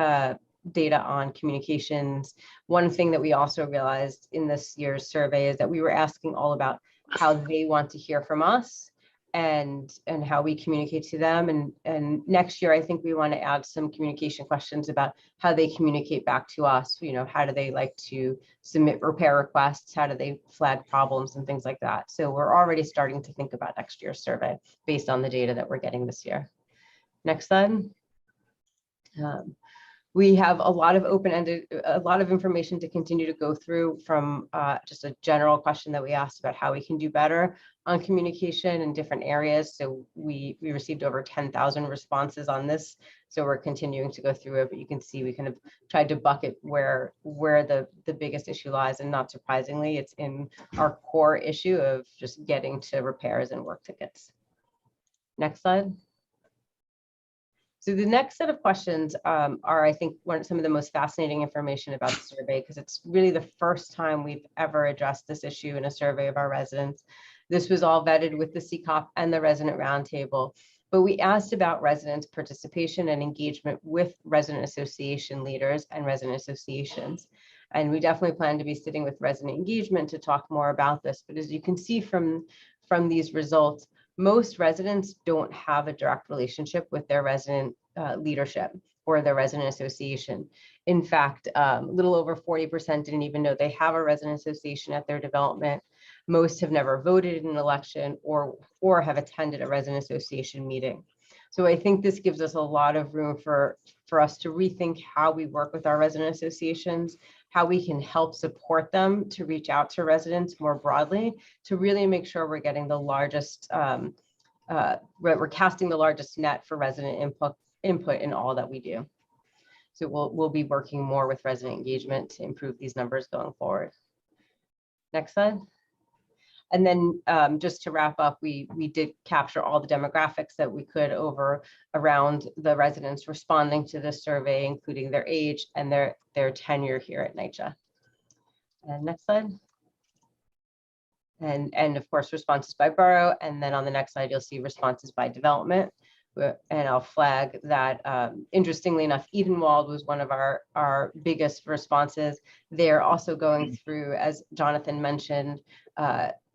data on communications. One thing that we also realized in this year's survey is that we were asking all about how they want to hear from us and how we communicate to them. And next year, I think we want to add some communication questions about how they communicate back to us. How do they like to submit repair requests? How do they flag problems and things like that? So we're already starting to think about next year's survey based on the data that we're getting this year. Next slide. We have a lot of a lot of information to continue to go through from just a general question that we asked about how we can do better on communication in different areas. So we received over 10,000 responses on this. So we're continuing to go through it, but you can see we kind of tried to bucket where the biggest issue lies. And not surprisingly, it's in our core issue of just getting to repairs and work tickets. Next slide. So the next set of questions are, I think, some of the most fascinating information about the survey, because it's really the first time we've ever addressed this issue in a survey of our residents. This was all vetted with the CCOP and the resident roundtable, but we asked about residents' participation and engagement with resident association leaders and resident associations. And we definitely plan to be sitting with resident engagement to talk more about this. But as you can see from these results, most residents don't have a direct relationship with their resident leadership or their resident association. In fact, a little over 40% didn't even know they have a resident association at their development. Most have never voted in an election or have attended a resident association meeting. So I think this gives us a lot of room for us to rethink how we work with our resident associations, how we can help support them to reach out to residents more broadly, to really make sure we're getting the largest, we're casting the largest net for resident input in all that we do. So we'll be working more with resident engagement to improve these numbers going forward. Next slide. And then just to wrap up, we did capture all the demographics that we could around the residents responding to this survey, including their age and their tenure here at NYCHA. And next slide. And of course, responses by borough. And then on the next slide, you'll see responses by development. And I'll flag that, interestingly enough, Edenwald was one of our biggest responses. They're also going through, as Jonathan mentioned,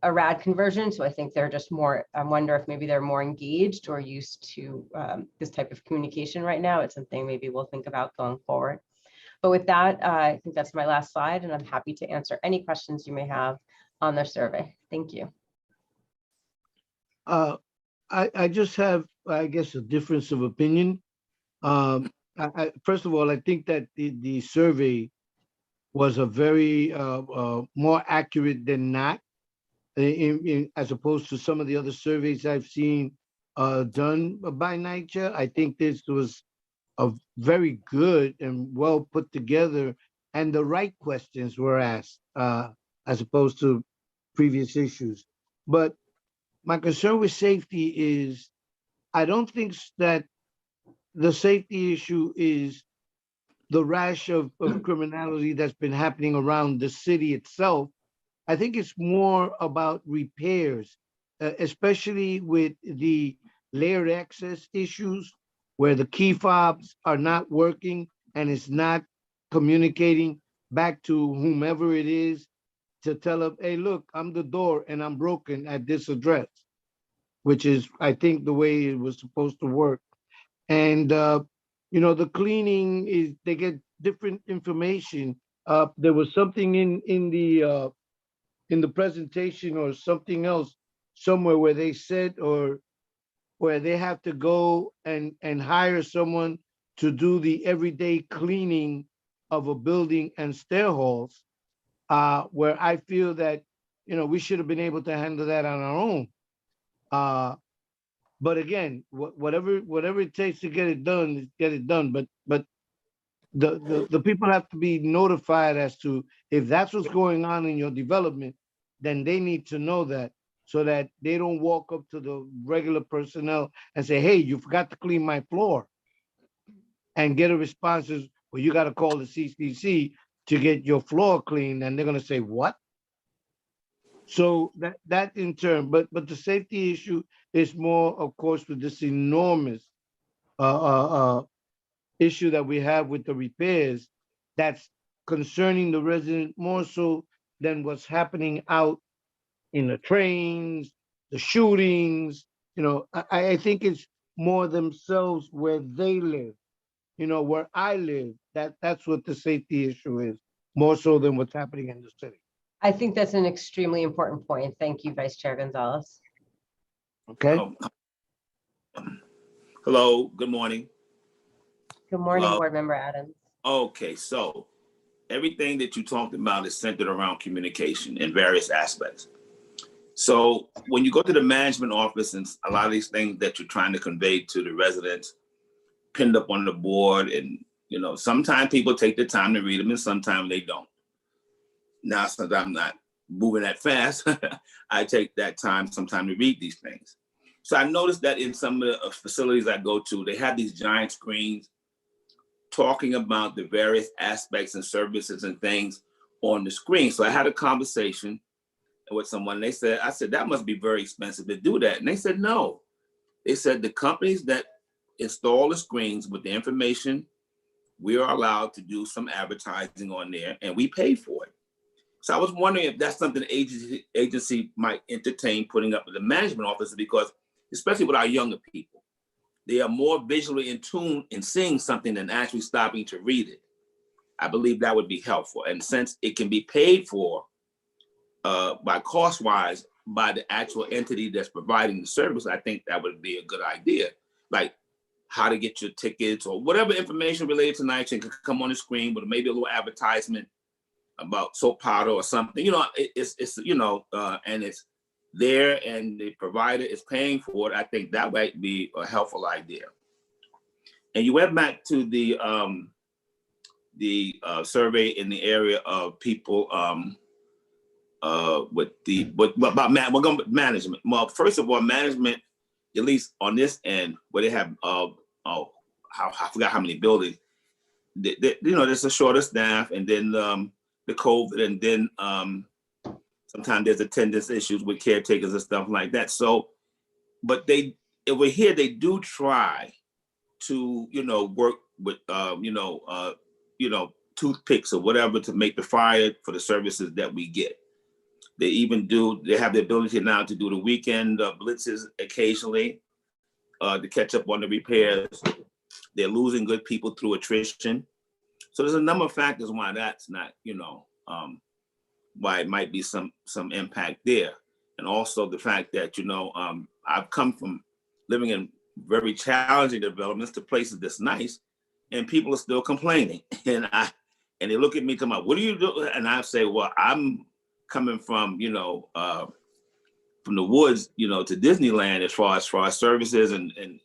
a RAD conversion. So I think they're just more, I wonder if maybe they're more engaged or used to this type of communication right now. It's something maybe we'll think about going forward. But with that, I think that's my last slide, and I'm happy to answer any questions you may have on the survey. Thank you. I just have, I guess, a difference of opinion. First of all, I think that the survey was a very more accurate than not, as opposed to some of the other surveys I've seen done by NYCHA. I think this was a very good and well put together, and the right questions were asked as opposed to previous issues. But my concern with safety is, I don't think that the safety issue is the rash of criminality that's been happening around the city itself. I think it's more about repairs, especially with the layered access issues where the key fobs are not working and it's not communicating back to whomever it is to tell them, hey, look, I'm the door and I'm broken at this address, which is, I think, the way it was supposed to work. And, you know, the cleaning is, they get different information. There was something in the presentation or something else somewhere where they said, or where they have to go and hire someone to do the everyday cleaning of a building and stair halls, where I feel that, you know, we should have been able to handle that on our own. But again, whatever it takes to get it done, get it done. But the people have to be notified as to if that's what's going on in your development, then they need to know that so that they don't walk up to the regular personnel and say, hey, you forgot to clean my floor, and get a response as, well, you got to call the CCC to get your floor cleaned, and they're going to say, what? So that in turn, but the safety issue is more, of course, with this enormous issue that we have with the repairs that's concerning the resident more so than what's happening out in the trains, the shootings. I think it's more themselves where they live, where I live. That's what the safety issue is, more so than what's happening in the city. I think that's an extremely important point. Thank you, Vice Chair Gonzalez. Okay. Hello, good morning. Good morning, Board Member Adams. Okay, so everything that you talked about is centered around communication in various aspects. So when you go to the management office and a lot of these things that you're trying to convey to the residents pinned up on the board, and sometimes people take the time to read them and sometimes they don't. Now, since I'm not moving that fast, I take that time sometimes to read these things. So I noticed that in some of the facilities I go to, they have these giant screens talking about the various aspects and services and things on the screen. So I had a conversation with someone. I said, that must be very expensive to do that. And they said, no. They said the companies that install the screens with the information, we are allowed to do some advertising on there and we pay for it. So I was wondering if that's something the agency might entertain putting up with the management office, because especially with our younger people, they are more visually in tune in seeing something than actually stopping to read it. I believe that would be helpful. And since it can be paid for by cost-wise by the actual entity that's providing the service, I think that would be a good idea. Like how to get your tickets or whatever information related to NYCHA can come on the screen with maybe a little advertisement about soap powder or something. It's and it's there and the provider is paying for it. I think that might be a helpful idea. And you went back to the survey in the area of people about management. Well, first of all, management, at least on this end, where they have I forgot how many buildings. There's a shorter staff, and then the COVID, and then sometimes there's attendance issues with caretakers and stuff like that. So, but over here, they do try to, work with, toothpicks or whatever to make the fire for the services that we get. They have the ability now to do the weekend blitzes occasionally to catch up on the repairs. They're losing good people through attrition. So there's a number of factors why that's not, why it might be some impact there. And also the fact that, I've come from living in very challenging developments to places that's nice, and people are still complaining. And they look at me and come out, what do you do? And I say, well, I'm coming from, from the woods, to Disneyland as far as services and and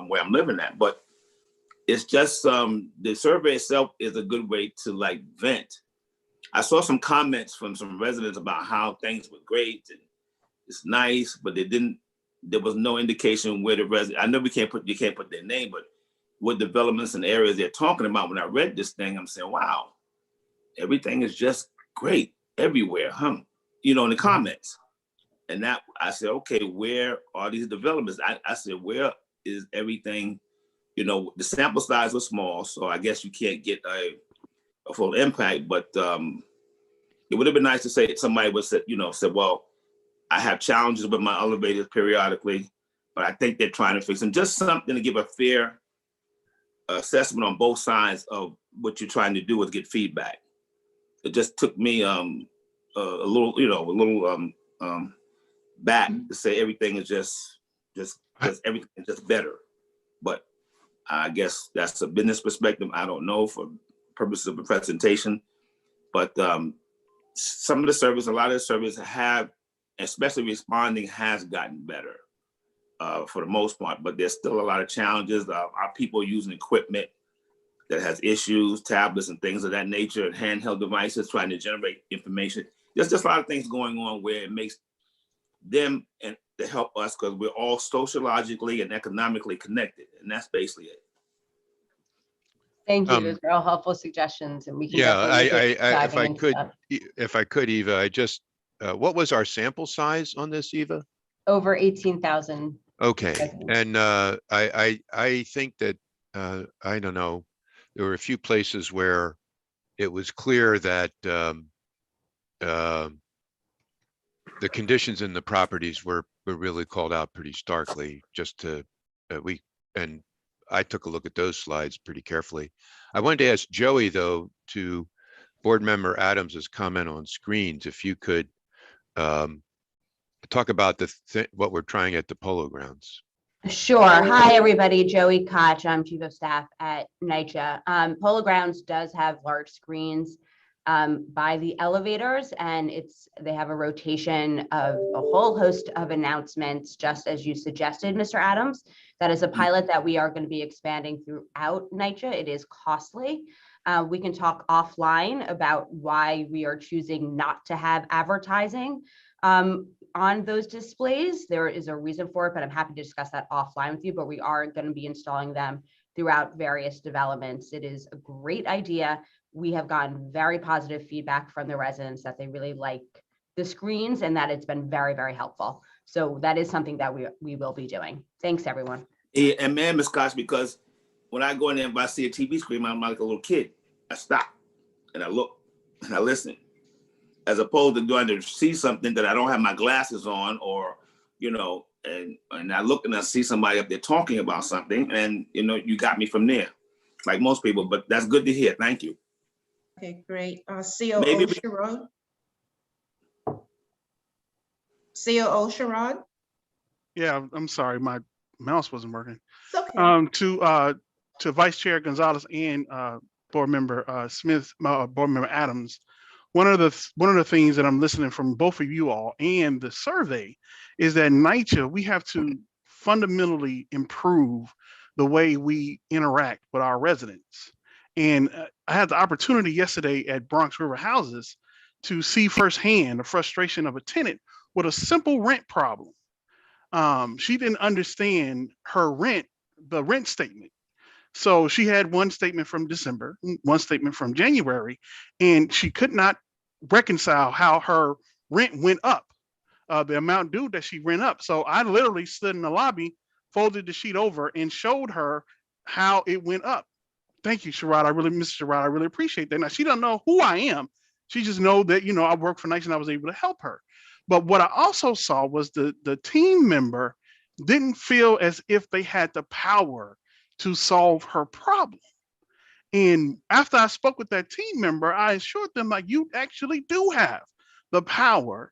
where I'm living at. But it's just the survey itself is a good way to vent. I saw some comments from some residents about how things were great and it's nice, but there was no indication where the resident, I know you can't put their name, but what developments and areas they're talking about. When I read this thing, I'm saying, wow, everything is just great everywhere, in the comments. And that I said, okay, where are these developments? I said, where is everything? The sample size was small, so I guess you can't get a full impact, but it would have been nice to say somebody would said, well, I have challenges with my elevators periodically, but I think they're trying to fix them. Just something to give a fair assessment on both sides of what you're trying to do is get feedback. It just took me a little back to say everything is just everything is just better. But I guess that's a business perspective. I don't know for purposes of the presentation, but some of the service, a lot of the service have, especially responding, has gotten better. for the most part, but there's still a lot of challenges. Our people using equipment that has issues, tablets and things of that nature, and handheld devices trying to generate information. There's just a lot of things going on where it makes them and to help us, because we're all sociologically and economically connected, and that's basically it. Thank you. Those are all helpful suggestions, and we can Yeah, definitely look at if diving I into could, them. if I could, Eva, I just, what was our sample size on this, Eva? Over 18,000. Okay, residents. and I think that I don't know, there were a few places where it was clear that the conditions in the properties were really called out pretty starkly. Just to and I took a look at those slides pretty carefully. I wanted to ask Joey, though, to Board Member Adams's comment on screens, if you could talk about what we're trying at the Polo Grounds. Sure. Hi, everybody. Joey Koch. I'm Chief of Staff at NYCHA. Polo Grounds does have large screens by the elevators, and they have a rotation of a whole host of announcements, just as you suggested, Mr. Adams. That is a pilot that we are going to be expanding throughout NYCHA. It is costly. We can talk offline about why we are choosing not to have advertising on those displays. There is a reason for it, but I'm happy to discuss that offline with you. But we are going to be installing them throughout various developments. It is a great idea. We have gotten very positive feedback from the residents that they really like the screens and that it's been very, very helpful. So that is something that we will be doing. Thanks, everyone. Yeah, and man, Ms. Koch, because when I go in there and I see a TV screen, I'm like a little kid. I stop and I look and I listen, as opposed to going to see something that I don't have my glasses on, or, you know, and I look and I see somebody up there talking about something, and, you know, you got me from there, like most people, but that's good to hear. Thank you. Okay, great. COO Sherrod. COO Sherrod. Yeah, I'm sorry, my mouse wasn't working. It's okay. To Vice Chair Gonzalez and Board Member Smith, Board Member Adams, one of the things that I'm listening from both of you all and the survey is that NYCHA, we have to fundamentally improve the way we interact with our residents. And I had the opportunity yesterday at Bronx River Houses to see firsthand the frustration of a tenant with a simple rent problem. She didn't understand her the rent statement. So she had one statement from December, one statement from January, and she could not reconcile how her rent went up, the amount due that she went up. So I literally stood in the lobby, folded the sheet over, and showed her how it went up. Thank you, Sherrod. Mr. Sherrod, I really appreciate that. Now, she doesn't know who I am. She just know that, you know, I work for NYCHA and I was able to help her. But what I also saw was the team member didn't feel as if they had the power to solve her problem. And after I spoke with that team member, I assured them, like, you actually do have the power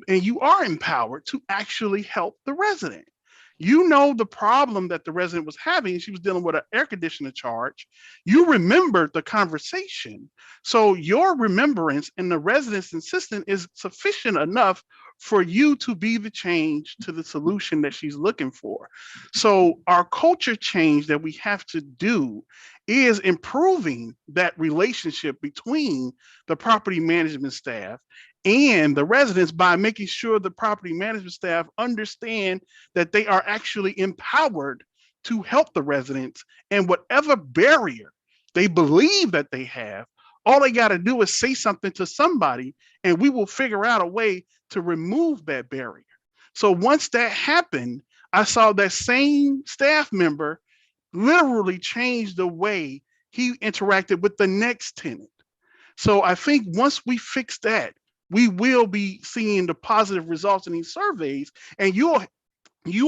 and you are empowered to actually help the resident. You know the problem that the resident was having. She was dealing with an air conditioner charge. You remembered the conversation. So your remembrance and the resident's insistence is sufficient enough for you to be the change to the solution that she's looking for. So our culture change that we have to do is improving that relationship between the property management staff and the residents by making sure the property management staff understand that they are actually empowered to help the residents, and whatever barrier they believe that they have, all they got to do is say something to somebody and we will figure out a way to remove that barrier. So once that happened, I saw that same staff member literally change the way he interacted with the next tenant. So I think once we fix that, we will be seeing the positive results in these surveys, and you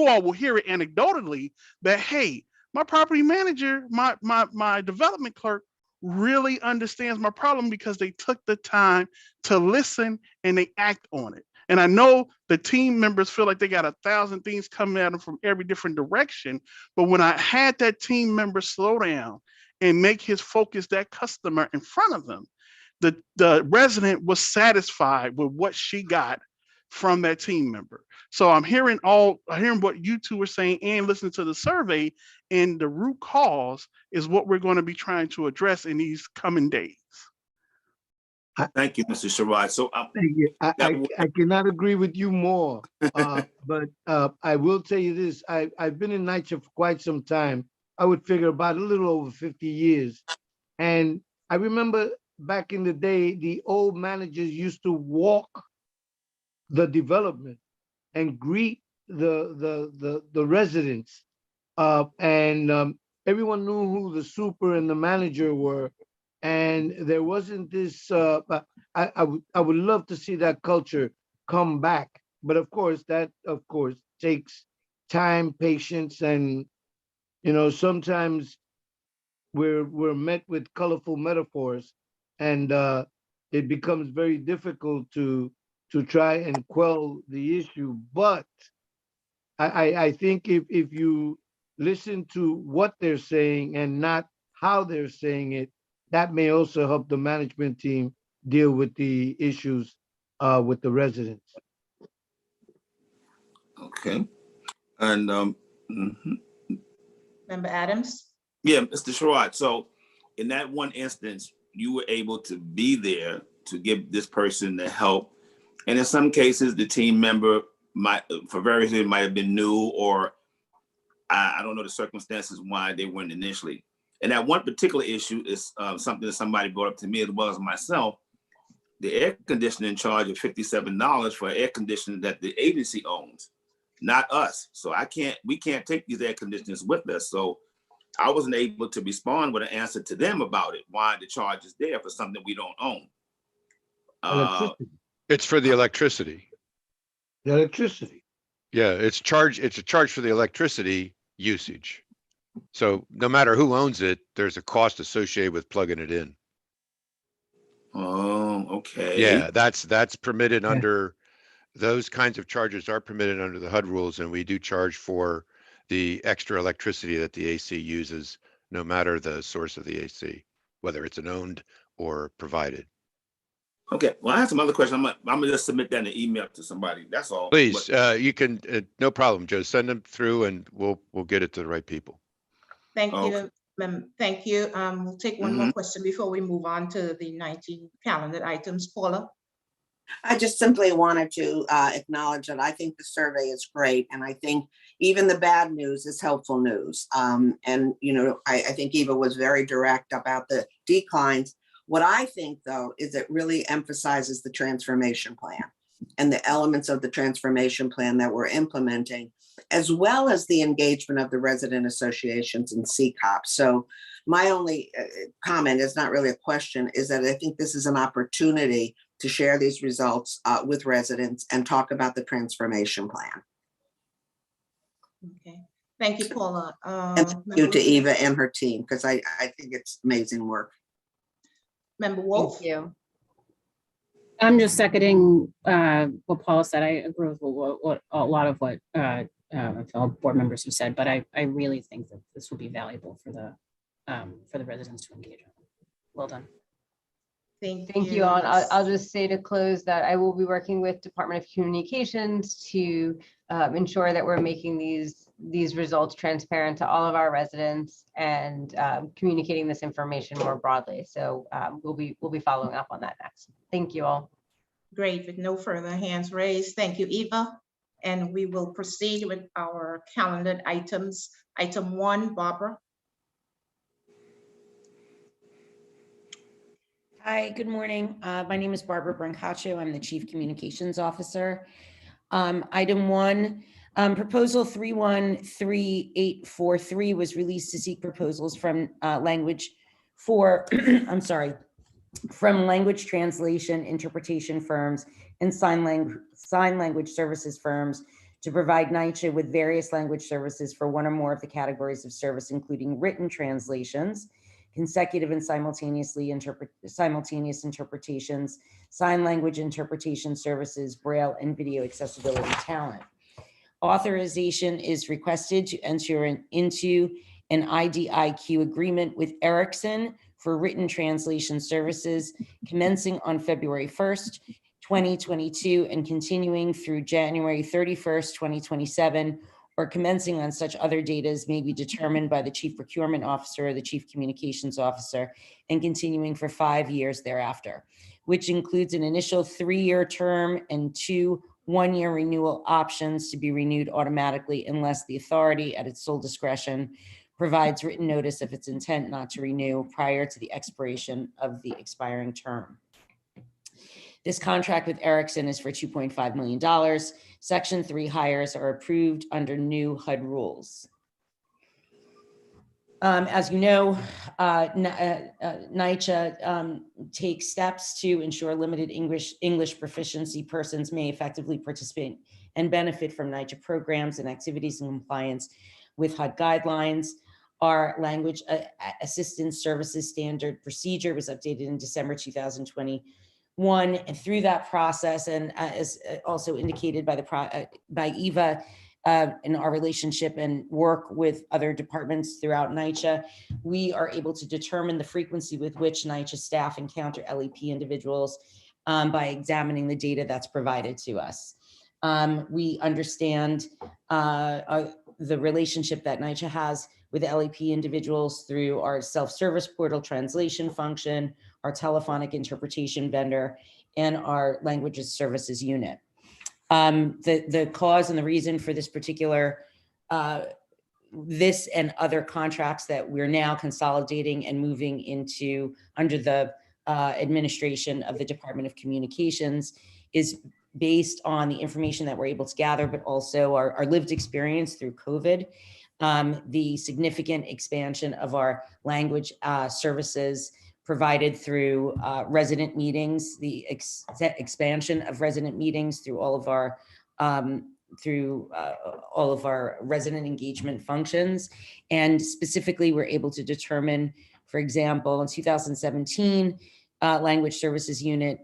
all will hear it anecdotally that, hey, my property manager, my development clerk really understands my problem because they took the time to listen and they act on it. And I know the team members feel like they got 1,000 things coming at them from every different direction. But when I had that team member slow down and make his focus that customer in front of them, the resident was satisfied with what she got from that team member. So I'm hearing what you two are saying and listening to the survey, and the root cause is what we're going to be trying to address in these coming days. Thank you, Mr. Sherrod. So Thank you. I cannot agree with you more, but I will tell you this. I've been in NYCHA for quite some time. I would figure about a little over 50 years. And I remember back in the day, the old managers used to walk the development and greet the residents. And everyone knew who the super and the manager were. And there wasn't this, I would love to see that culture come back. But of course, that takes time, patience, and, sometimes we're met with colorful metaphors, and it becomes very difficult to try and quell the issue. But I think if you listen to what they're saying and not how they're saying it, that may also help the management team deal with the issues with the residents. okay. And mhm. Member Adams? Yeah, Mr. Sherrod. So in that one instance, you were able to be there to give this person the help. And in some cases, the team member might, for various reasons, might have been new, or I don't know the circumstances why they weren't initially. And that one particular issue is something that somebody brought up to me as well as myself. The air conditioning charge of $57 for air conditioning that the agency owns, not us. So we can't take these air conditioners with us. So I wasn't able to respond with an answer to them about it, why the charge is there for something we don't own. Electricity. It's for the electricity. The electricity. Yeah, it's a charge for the electricity usage. So no matter who owns it, there's a cost associated with plugging it in. Oh, okay. Yeah, that's permitted under, those kinds of charges are permitted under the HUD rules, and we do charge for the extra electricity that the AC uses, no matter the source of the AC, whether it's an owned or provided. Okay, well, I have some other questions. I'm gonna just submit that in an email to somebody. That's all. Please, But, you can, no problem, Joe, send them through and we'll get it to the right people. Thank Okay. you, thank you. We'll take one more question before we move on to the 19 calendar items. Paula? I just simply wanted to acknowledge that I think the survey is great. And I think even the bad news is helpful news. And, I think Eva was very direct about the declines. What I think, though, is it really emphasizes the transformation plan and the elements of the transformation plan that we're implementing, as well as the engagement of the resident associations and CCOP. So my only comment is not really a question, is that I think this is an opportunity to share these results with residents and talk about the transformation plan. Okay, thank you, Paula. And thank you to Eva and her team, because I think it's amazing work. Member Wolf? Thank you. I'm just seconding what Paula said. I agree with what a lot of what fellow board members have said, but I really think that this will be valuable for the residents to engage on. Well done. Thank you all. And I'll just say to close that I will be working with Department of Communications to ensure that we're making these results transparent to all of our residents and communicating this information more broadly. So we'll be following up on that next. Thank you all. Great, with no further hands raised. Thank you, Eva. And we will proceed with our calendared items. Item 1, Barbara. Hi, good morning. My name is Barbara Brancaccio. I'm the Chief Communications Officer. Item 1, proposal 313843 was released to seek proposals from language for, from language translation interpretation firms and sign language services firms to provide NYCHA with various language services for one or more of the categories of service, including written translations, consecutive and simultaneous interpretations, sign language interpretation services, Braille, and video accessibility talent. Authorization is requested to enter into an IDIQ agreement with Ericsson for written translation services commencing on February 1st, 2022 and continuing through January 31st, 2027, or commencing on such other date as may be determined by the Chief Procurement Officer or the Chief Communications Officer, and continuing for 5 years thereafter, which includes an initial 3-year term and 2 one-year renewal options to be renewed automatically unless the authority at its sole discretion provides written notice of its intent not to renew prior to the expiration of the expiring term. This contract with Ericsson is for $2.5 million. Section 3 hires are approved under new HUD rules. As you know, NYCHA takes steps to ensure limited English proficiency persons may effectively participate and benefit from NYCHA programs and activities in compliance with HUD guidelines. Our language assistance services standard procedure was updated in December 2021, and through that process, and as also indicated by Eva, in our relationship and work with other departments throughout NYCHA, we are able to determine the frequency with which NYCHA staff encounter LEP individuals by examining the data that's provided to us. We understand the relationship that NYCHA has with LEP individuals through our self-service portal translation function, our telephonic interpretation vendor, and our languages services unit. The cause and the reason for this particular, this and other contracts that we're now consolidating and moving into under the administration of the Department of Communications is based on the information that we're able to gather, but also our lived experience through COVID, the significant expansion of our language services provided through resident meetings, the expansion of resident meetings through all of our resident engagement functions. And specifically, we're able to determine, for example, in 2017, language services unit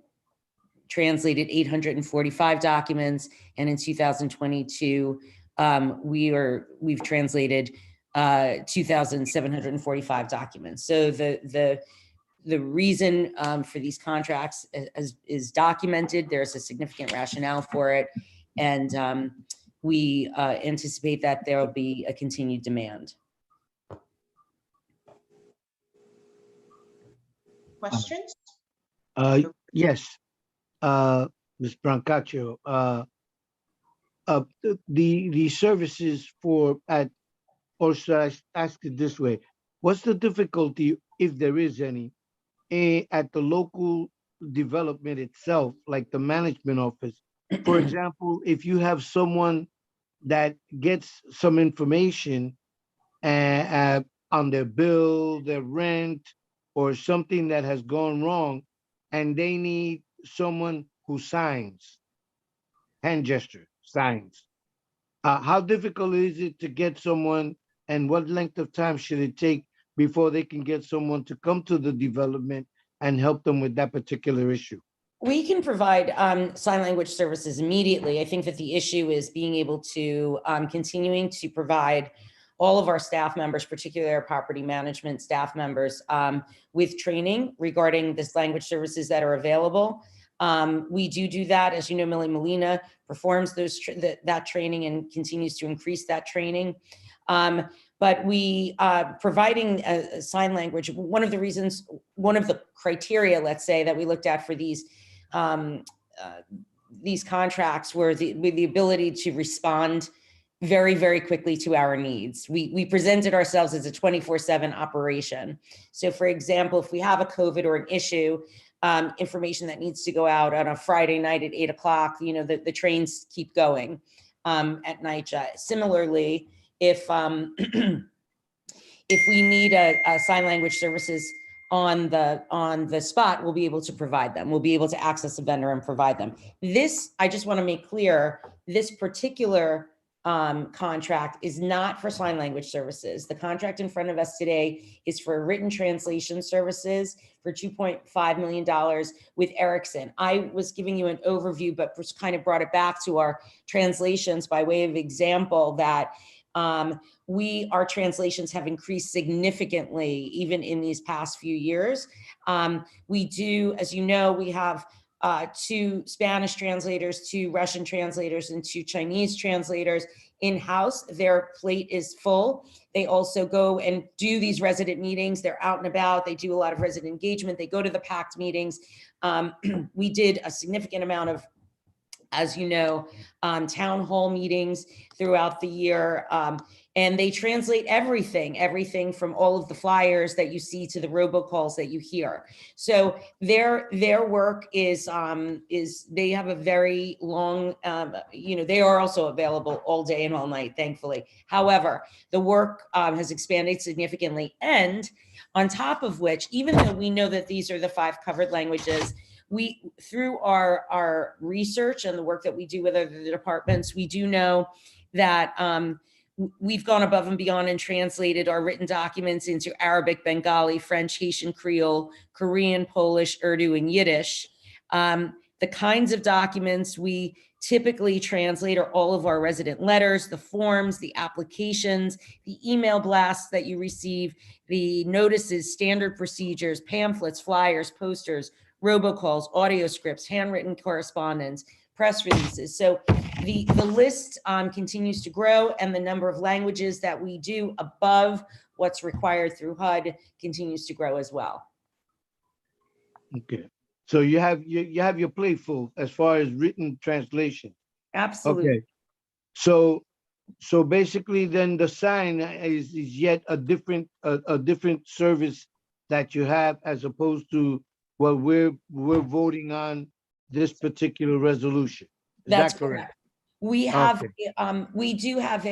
translated 845 documents, and in 2022, we've translated 2,745 documents. So the reason for these contracts is documented. There's a significant rationale for it, and we anticipate that there will be a continued demand. Questions? Yes, Ms. Brancaccio, the services or should I ask it this way? What's the difficulty, if there is any, at the local development itself, like the management office? For example, if you have someone that gets some information on their bill, their rent, or something that has gone wrong, and they need someone who signs, hand gesture, signs. How difficult is it to get someone, and what length of time should it take before they can get someone to come to the development and help them with that particular issue? We can provide sign language services immediately. I think that the issue is being able to continuing to provide all of our staff members, particularly our property management staff members, with training regarding this language services that are available. We do that. As you know, Millie Molina performs that training and continues to increase that training. But we providing sign language, one of the criteria, let's say, that we looked at for these contracts were the ability to respond very, very quickly to our needs. We presented ourselves as a 24/7 operation. So for example, if we have a COVID or an issue, information that needs to go out on a Friday night at 8 o'clock, the trains keep going at NYCHA. Similarly, if we need a sign language services on the spot, we'll be able to provide them. We'll be able to access a vendor and provide them. This, I just want to make clear, this particular contract is not for sign language services. The contract in front of us today is for written translation services for $2.5 million with Ericsson. I was giving you an overview, but just kind of brought it back to our translations by way of example that our translations have increased significantly even in these past few years. We do, as you know, we have to Spanish translators, to Russian translators, and to Chinese translators in-house. Their plate is full. They also go and do these resident meetings. They're out and about. They do a lot of resident engagement. They go to the PACT meetings. We did a significant amount of, as you know, town hall meetings throughout the year. And they translate everything from all of the flyers that you see to the robocalls that you hear. So their work is they have a very long, they are also available all day and all night, thankfully. However, the work has expanded significantly. And on top of which, even though we know that these are the 5 covered languages, we, through our research and the work that we do with other departments, we do know that we've gone above and beyond and translated our written documents into Arabic, Bengali, French, Haitian Creole, Korean, Polish, Urdu, and Yiddish. The kinds of documents we typically translate are all of our resident letters, the forms, the applications, the email blasts that you receive, the notices, standard procedures, pamphlets, flyers, posters, robocalls, audio scripts, handwritten correspondence, press releases. So the list continues to grow, and the number of languages that we do above what's required through HUD continues to grow as well. Okay. So you have your plate full as far as written translation. Absolutely. Okay. So basically then the sign is yet a different service that you have as opposed to what we're voting on this particular resolution. Is That's that correct? We have, Okay. we do have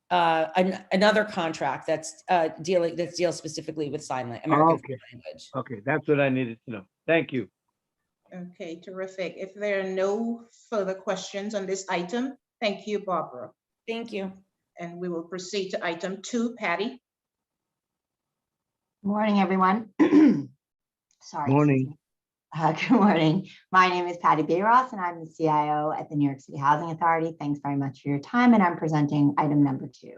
another contract that's deals specifically with American Sign Language. Okay, that's what I needed to know. Thank you. Okay, terrific. If there are no further questions on this item, thank you, Barbara. Thank you. And we will proceed to item 2, Patty. Morning, everyone. Sorry. Morning. Good morning. My name is Patty Bayross, and I'm the CIO at the New York City Housing Authority. Thanks very much for your time. And I'm presenting item number 2,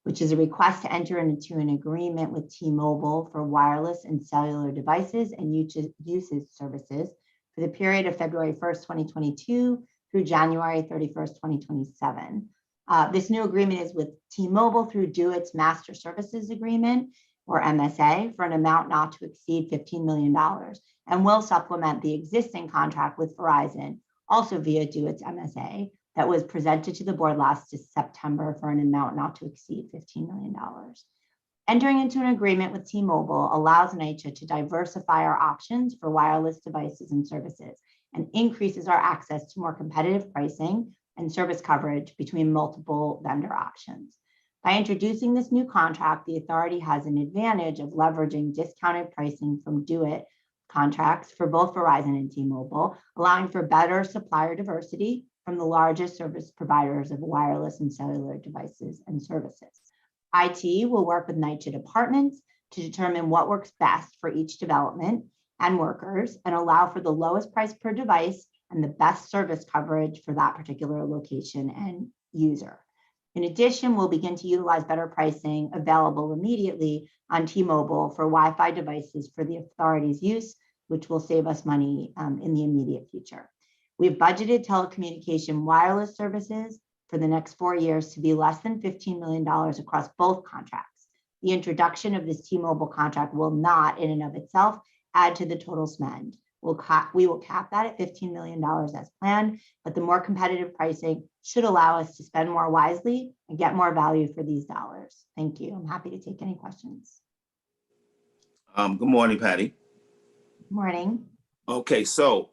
which is a request to enter into an agreement with T-Mobile for wireless and cellular devices and usage services for the period of February 1st, 2022 through January 31st, 2027. This new agreement is with T-Mobile through DoIT's Master Services Agreement, or MSA, for an amount not to exceed $15 million, and will supplement the existing contract with Verizon, also via DoIT's MSA, that was presented to the board last September for an amount not to exceed $15 million. Entering into an agreement with T-Mobile allows NYCHA to diversify our options for wireless devices and services and increases our access to more competitive pricing and service coverage between multiple vendor options. By introducing this new contract, the authority has an advantage of leveraging discounted pricing from DoIT contracts for both Verizon and T-Mobile, allowing for better supplier diversity from the largest service providers of wireless and cellular devices and services. IT will work with NYCHA departments to determine what works best for each development and workers and allow for the lowest price per device and the best service coverage for that particular location and user. In addition, we'll begin to utilize better pricing available immediately on T-Mobile for Wi-Fi devices for the authority's use, which will save us money in the immediate future. We've budgeted telecommunication wireless services for the next 4 years to be less than $15 million across both contracts. The introduction of this T-Mobile contract will not, in and of itself, add to the total spend. We will cap that at $15 million as planned, but the more competitive pricing should allow us to spend more wisely and get more value for these dollars. Thank you. I'm happy to take any questions. Good morning, Patty. Morning. Okay, so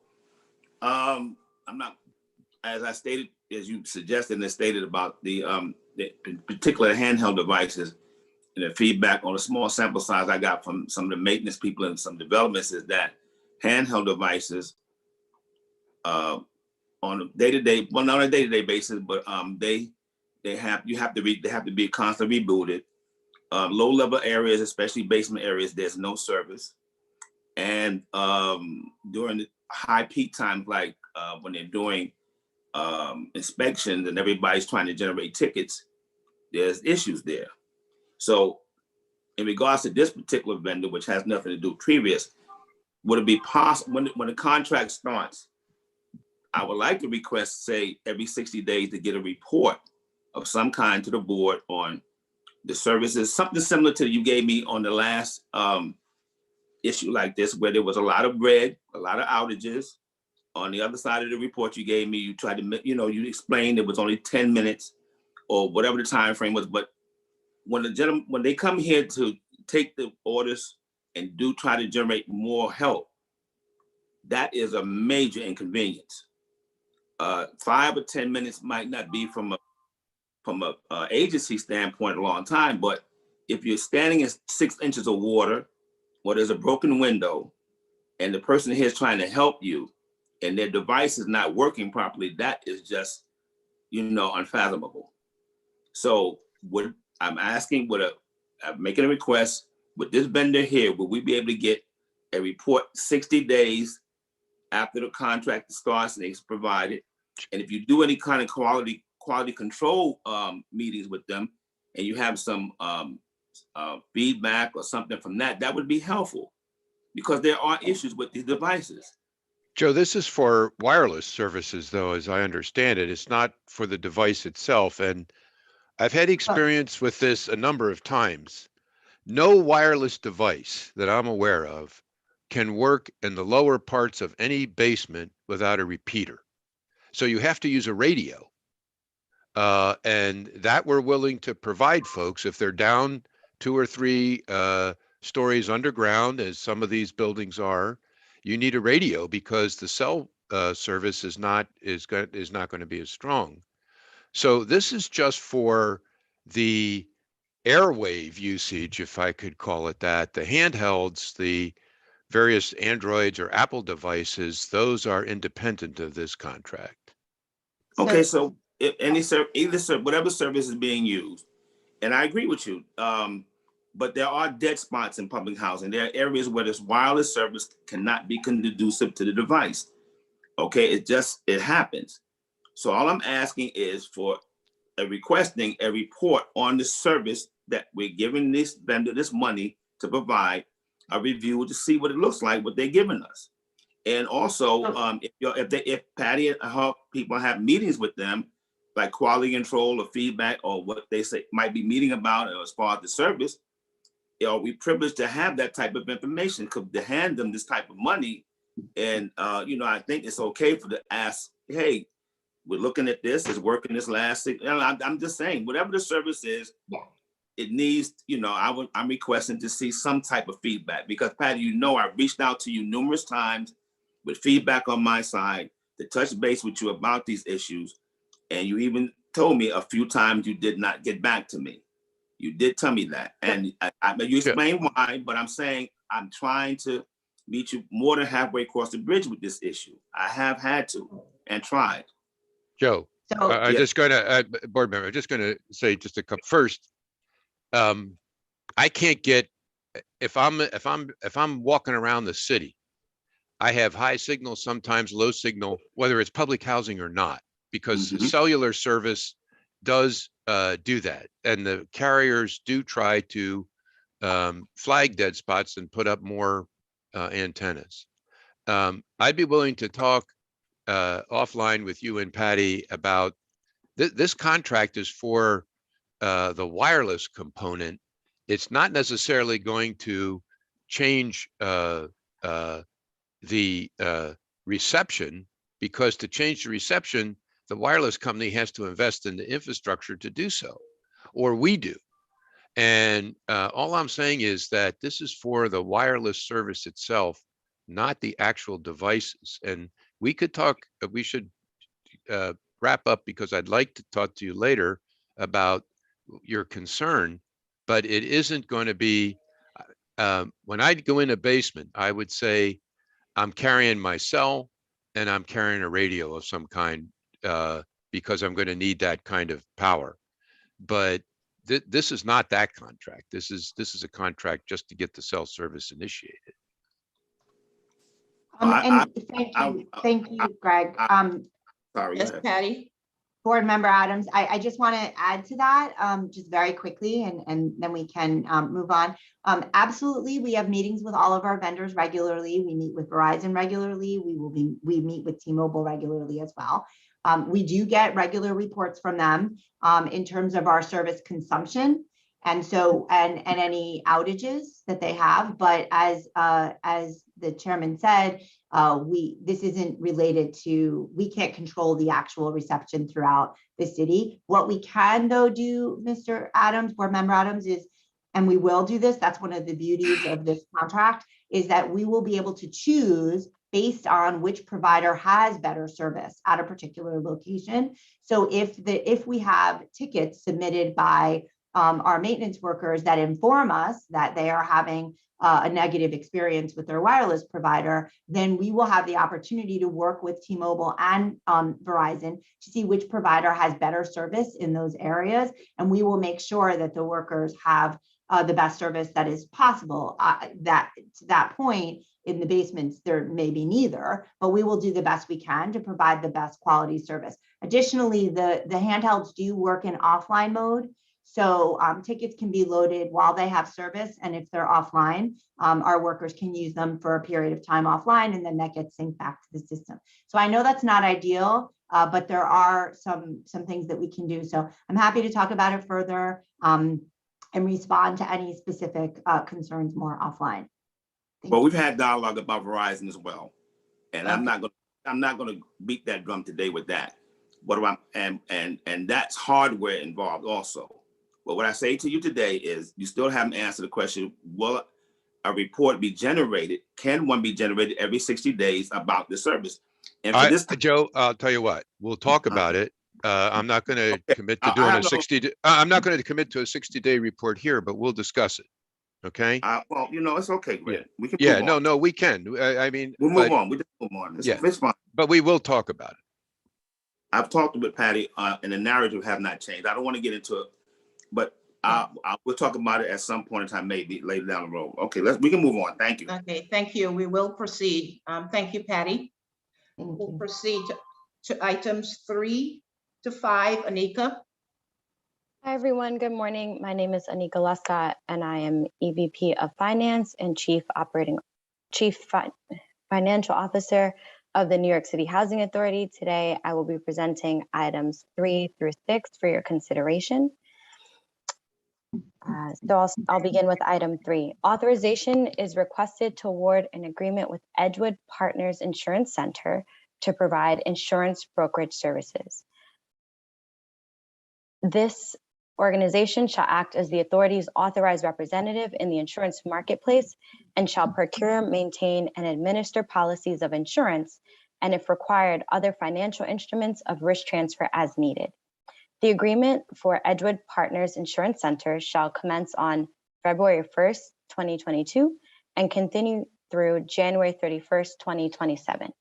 I'm not, as I stated, as you suggested and stated about the particular handheld devices, and the feedback on a small sample size I got from some of the maintenance people and some developments is that handheld devices on a day-to-day, well, not on a day-to-day basis, but they have to be constantly rebooted. Low-level areas, especially basement areas, there's no service, and during the high peak times, like when they're doing inspections and everybody's trying to generate tickets, there's issues there. So in regards to this particular vendor, which has nothing to do previous, would it be possible when the contract starts? I would like to request, say, every 60 days to get a report of some kind to the board on the services, something similar to you gave me on the last issue like this, where there was a lot of red, a lot of outages. On the other side of the report you gave me, you tried to, you explained it was only 10 minutes or whatever the time frame was. But when they come here to take the orders and try to generate more help, that is a major inconvenience. 5 or 10 minutes might not be from a agency standpoint a long time, but if you're standing in 6 inches of water or there's a broken window and the person here is trying to help you and their device is not working properly, that is just, unfathomable. So I'm making a request with this vendor here, will we be able to get a report 60 days after the contract starts and it's provided? And if you do any kind of quality control meetings with them and you have some feedback or something from that would be helpful, because there are issues with these devices. Joe, this is for wireless services, though, as I understand it. It's not for the device itself. And I've had experience with this a number of times. No wireless device that I'm aware of can work in the lower parts of any basement without a repeater. So you have to use a radio. And that we're willing to provide folks if they're down 2 or 3 stories underground, as some of these buildings are. You need a radio because the cell service is not going to be as strong. So this is just for the airwave usage, if I could call it that. The handhelds, the various Androids or Apple devices, those are independent of this contract. Okay, so if whatever service is being used, and I agree with you, but there are dead spots in public housing. There are areas where this wireless service cannot be conducive to the device. Okay, it happens. So all I'm asking is for requesting a report on the service that we're giving this vendor this money to provide, a review to see what it looks like, what they're giving us. And also, if Patty and her people have meetings with them, like quality control or feedback or what they say might be meeting about as far as the service, we privileged to have that type of information, to hand them this type of money. And I think it's okay to ask, hey, we're looking at this, it's working this last 6. I'm just saying, whatever the service is, it needs, I'm requesting to see some type of feedback, because Patty, I've reached out to you numerous times with feedback on my side to touch base with you about these issues. And you even told me a few times you did not get back to me. You did tell me that. And you explained why, but I'm saying I'm trying to meet you more than halfway across the bridge with this issue. I have had to and tried. Joe, I'm just going to, board member, I'm just going to say just a couple. First, I can't get, if I'm walking around the city, I have high signal, sometimes low signal, whether it's public housing or not, because the cellular service does do that. And the carriers do try to flag dead spots and put up more antennas. I'd be willing to talk offline with you and Patty about this contract is for the wireless component. It's not necessarily going to change the reception, because to change the reception, the wireless company has to invest in the infrastructure to do so, or we do. And all I'm saying is that this is for the wireless service itself, not the actual devices. And we could talk, we should wrap up, because I'd like to talk to you later about your concern, but it isn't going to be, when I go in a basement, I would say I'm carrying my cell and I'm carrying a radio of some kind, because I'm going to need that kind of power. But this is not that contract. This is a contract just to get the cell service initiated. And thank you, Greg. Sorry, Yes, Patty. Board Member Adams, I just want to add to that just very quickly, and then we can move on. Absolutely, we have meetings with all of our vendors regularly. We meet with Verizon regularly. We meet with T-Mobile regularly as well. We do get regular reports from them in terms of our service consumption, and so and any outages that they have. But as the chairman said, this isn't related to, we can't control the actual reception throughout the city. What we can though do, Mr. Adams, Board Member Adams, is, and we will do this, that's one of the beauties of this contract, is that we will be able to choose based on which provider has better service at a particular location. So if we have tickets submitted by our maintenance workers that inform us that they are having a negative experience with their wireless provider, then we will have the opportunity to work with T-Mobile and Verizon to see which provider has better service in those areas. And we will make sure that the workers have the best service that is possible. That to that point, in the basements, there may be neither, but we will do the best we can to provide the best quality service. Additionally, the handhelds do work in offline mode. So tickets can be loaded while they have service, and if they're offline, our workers can use them for a period of time offline, and then that gets synced back to the system. So I know that's not ideal, but there are some things that we can do. So I'm happy to talk about it further and respond to any specific concerns more offline. Well, we've had dialogue about Verizon as well, and I'm not going to beat that drum today with that. And that's hardware involved also. But what I say to you today is you still haven't answered the question, will a report be generated? Can one be generated every 60 days about the service? And for this, Joe, I'll tell you what, we'll talk about it. I'm not going to commit to doing I'm not going to commit to a 60-day report here, but we'll discuss it. Okay. Well, it's okay, Greg. Yeah. We can Yeah. move on. No, we can. I mean, we'll move on. We just move on. It's fine. But we will talk about it. I've talked with Patty, and the narrative have not changed. I don't want to get into it, but we'll talk about it at some point in time, maybe later down the road. Okay, we can move on. Thank you. Okay, thank you. We will proceed. Thank you, Patty. We'll proceed to items 3 to 5. Anika. Hi, everyone. Good morning. My name is Anika Lescott, and I am EVP of Finance and Chief Financial Officer of the New York City Housing Authority. Today, I will be presenting items 3 through 6 for your consideration. So I'll begin with item 3. Authorization is requested to award an agreement with Edgewood Partners Insurance Center to provide insurance brokerage services. This organization shall act as the authority's authorized representative in the insurance marketplace and shall procure, maintain, and administer policies of insurance, and if required, other financial instruments of risk transfer as needed. The agreement for Edgewood Partners Insurance Center shall commence on February 1st, 2022, and continue through January 31st, 2027.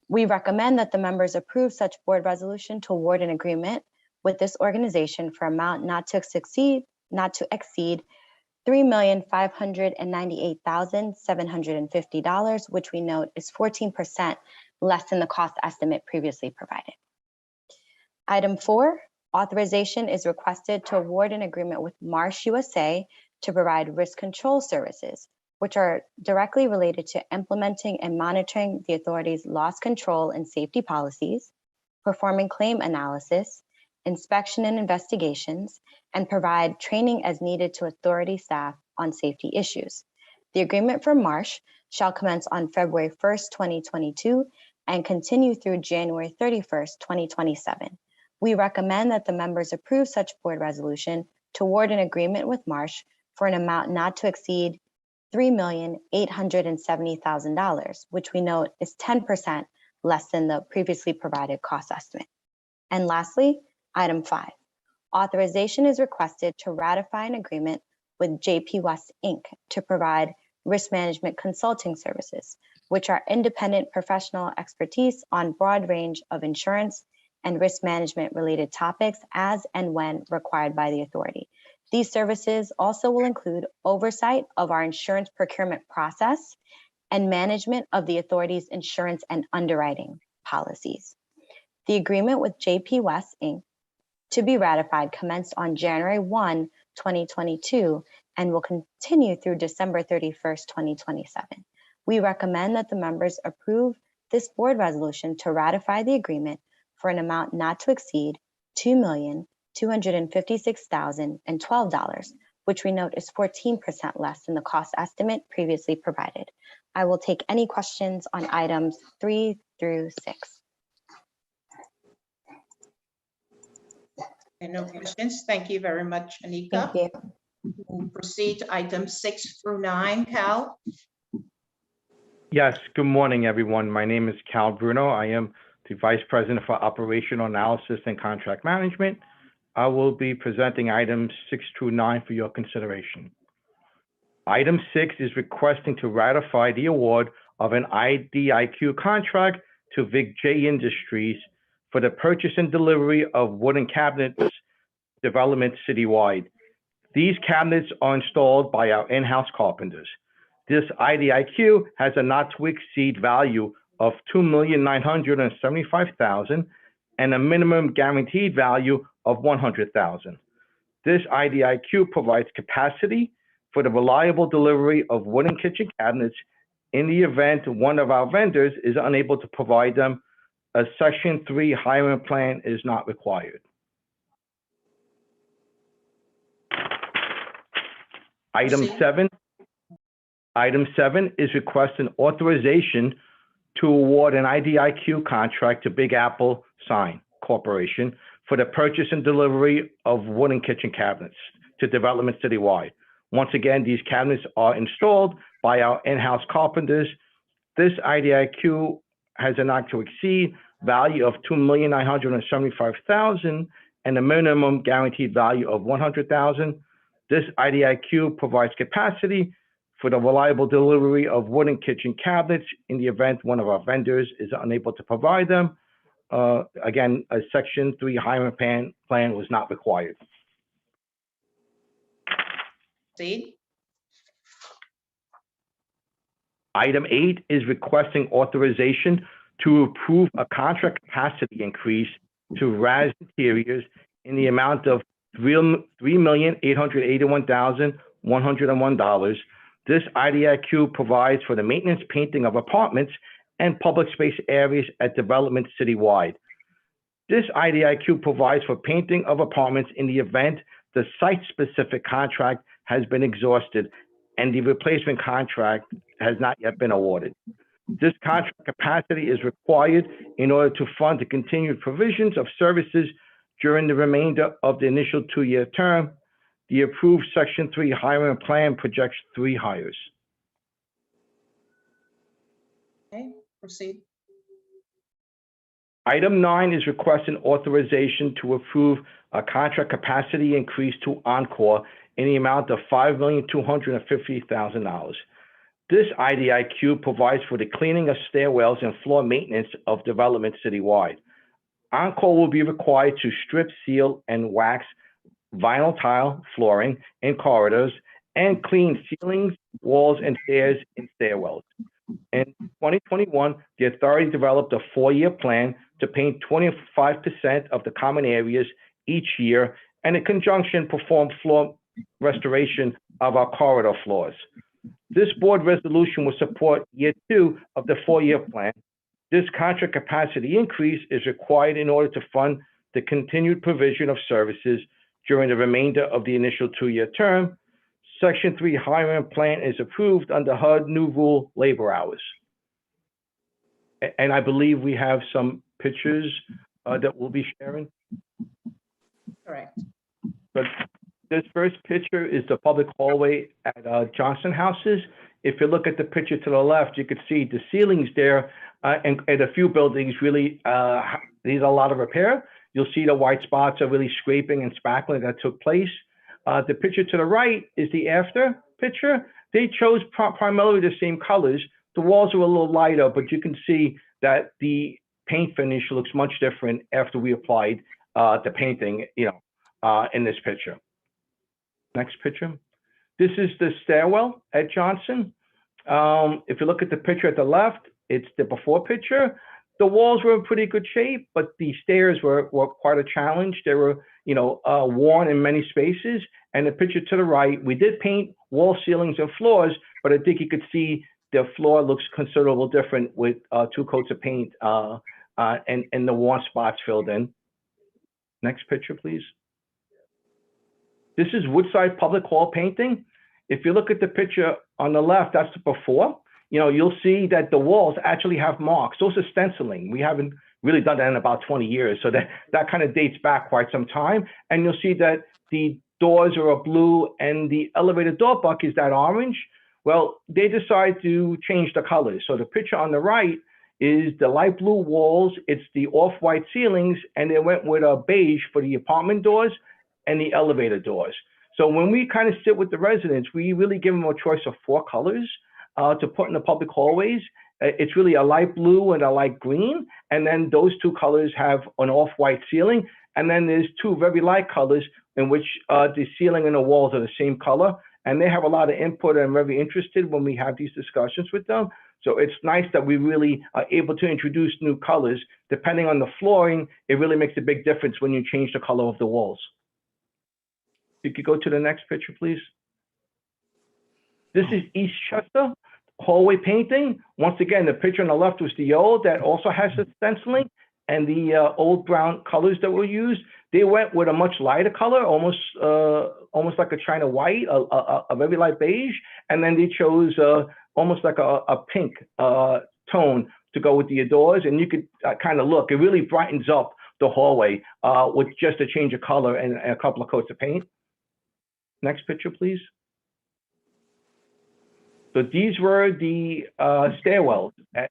We recommend that the members approve such board resolution to award an agreement with this organization for amount not to exceed $3,598,750, which we note is 14% less than the cost estimate previously provided. Item 4, authorization is requested to award an agreement with Marsh USA to provide risk control services, which are directly related to implementing and monitoring the authority's loss control and safety policies, performing claim analysis, inspection and investigations, and provide training as needed to authority staff on safety issues. The agreement for Marsh shall commence on February 1st, 2022, and continue through January 31st, 2027. We recommend that the members approve such board resolution to award an agreement with Marsh for an amount not to exceed $3,870,000, which we note is 10% less than the previously provided cost estimate. And lastly, item 5, authorization is requested to ratify an agreement with JP West Inc. to provide risk management consulting services, which are independent professional expertise on broad range of insurance and risk management related topics as and when required by the authority. These services also will include oversight of our insurance procurement process and management of the authority's insurance and underwriting policies. The agreement with JP West, Inc. to be ratified commenced on January 1, 2022, and will continue through December 31st, 2027. We recommend that the members approve this board resolution to ratify the agreement for an amount not to exceed $2,256,012, which we note is 14% less than the cost estimate previously provided. I will take any questions on items 3 through 6. And no questions. Thank you very much, Anika. Thank you. We'll proceed to items 6 through 9. Cal? Yes, good morning, everyone. My name is Cal Bruno. I am the Vice President for Operational Analysis and Contract Management. I will be presenting items 6 through 9 for your consideration. Item 6 is requesting to ratify the award of an IDIQ contract to Vic J Industries for the purchase and delivery of wooden cabinets development citywide. These cabinets are installed by our in-house carpenters. This IDIQ has a not to exceed value of $2,975,000 and a minimum guaranteed value of $100,000. This IDIQ provides capacity for the reliable delivery of wooden kitchen cabinets in the event one of our vendors is unable to provide them. A Section 3 hiring plan is not required. Item 7 is requesting authorization to award an IDIQ contract to Big Apple Sign Corporation for the purchase and delivery of wooden kitchen cabinets to development citywide. Once again, these cabinets are installed by our in-house carpenters. This IDIQ has a not to exceed value of $2,975,000 and a minimum guaranteed value of $100,000. This IDIQ provides capacity for the reliable delivery of wooden kitchen cabinets in the event one of our vendors is unable to provide them. Again, a Section 3 hiring plan was not required. See? Item 8 is requesting authorization to approve a contract capacity increase to Raz Interiors in the amount of $3,881,101. This IDIQ provides for the maintenance painting of apartments and public space areas at development citywide. This IDIQ provides for painting of apartments in the event the site-specific contract has been exhausted and the replacement contract has not yet been awarded. This contract capacity is required in order to fund the continued provisions of services during the remainder of the initial 2-year term. The approved Section 3 hiring plan projects 3 hires. Okay, proceed. Item 9 is requesting authorization to approve a contract capacity increase to Encore in the amount of $5,250,000. This IDIQ provides for the cleaning of stairwells and floor maintenance of development citywide. Encore will be required to strip, seal, and wax vinyl tile flooring in corridors and clean ceilings, walls, and stairs in stairwells. In 2021, the authority developed a 4-year plan to paint 25% of the common areas each year, and in conjunction perform floor restoration of our corridor floors. This board resolution will support year 2 of the 4-year plan. This contract capacity increase is required in order to fund the continued provision of services during the remainder of the initial 2-year term. Section 3 hiring plan is approved under HUD new rule labor hours. And I believe we have some pictures that we'll be sharing. Correct. But this first picture is the public hallway at Johnson Houses. If you look at the picture to the left, you can see the ceilings there and a few buildings really need a lot of repair. You'll see the white spots are really scraping and spackling that took place. The picture to the right is the after picture. They chose primarily the same colors. The walls are a little lighter, but you can see that the paint finish looks much different after we applied the painting, in this picture. Next picture. This is the stairwell at Johnson. If you look at the picture at the left, it's the before picture. the walls were in pretty good shape, but the stairs were quite a challenge. They were, worn in many spaces. And the picture to the right, we did paint wall, ceilings, and floors, but I think you could see the floor looks considerable different with 2 coats of paint and the worn spots filled in. Next picture, please. This is Woodside Public Hall painting. If you look at the picture on the left, that's the before. You'll see that the walls actually have marks. Those are stenciling. We haven't really done that in about 20 years. So that kind of dates back quite some time. And you'll see that the doors are a blue and the elevator door buck is that orange. Well, they decide to change the colors. So the picture on the right is the light blue walls. It's the off-white ceilings, and they went with a beige for the apartment doors and the elevator doors. So when we kind of sit with the residents, we really give them a choice of 4 colors to put in the public hallways. It's really a light blue and a light green. And then those 2 colors have an off-white ceiling. And then there's 2 very light colors in which the ceiling and the walls are the same color. And they have a lot of input and very interested when we have these discussions with them. So it's nice that we really are able to introduce new colors. Depending on the flooring, it really makes a big difference when you change the color of the walls. You could go to the next picture, please. This is East Chester hallway painting. Once again, the picture on the left was the old that also has the stenciling and the old brown colors that were used. They went with a much lighter color, almost like a China white, a very light beige, and then they chose almost like a pink tone to go with the doors. And you could kind of look, it really brightens up the hallway with just a change of color and a couple of coats of paint. Next picture, please. So these were the stairwells at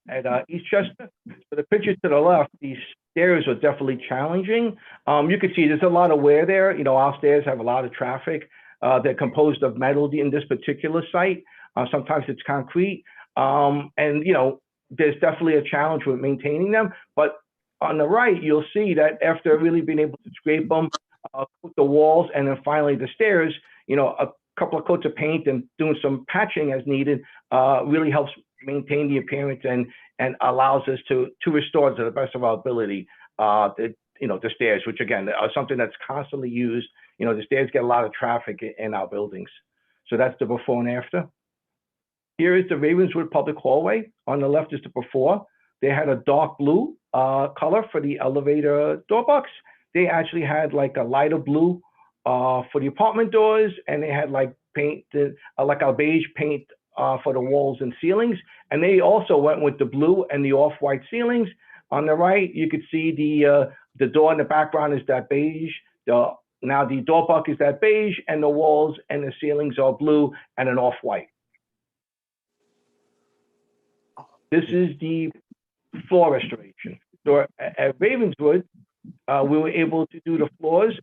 East Chester. So the picture to the left, these stairs are definitely challenging. You can see there's a lot of wear there. Our stairs have a lot of traffic. They're composed of metal in this particular site. Sometimes it's concrete. And, there's definitely a challenge with maintaining them. But on the right, you'll see that after really being able to scrape them, coat the walls, and then finally the stairs, a couple of coats of paint and doing some patching as needed really helps maintain the appearance and allows us to restore to the best of our ability the stairs, which again are something that's constantly used. The stairs get a lot of traffic in our buildings. So that's the before and after. Here is the Ravenswood Public Hallway. On the left is the before. They had a dark blue color for the elevator door box. They actually had like a lighter blue for the apartment doors, and they had like paint, like a beige paint for the walls and ceilings. And they also went with the blue and the off-white ceilings. On the right, you could see the door in the background is that beige. Now the door buck is that beige, and the walls and the ceilings are blue and an off-white. This is the floor restoration. So at Ravenswood, we were able to do the floors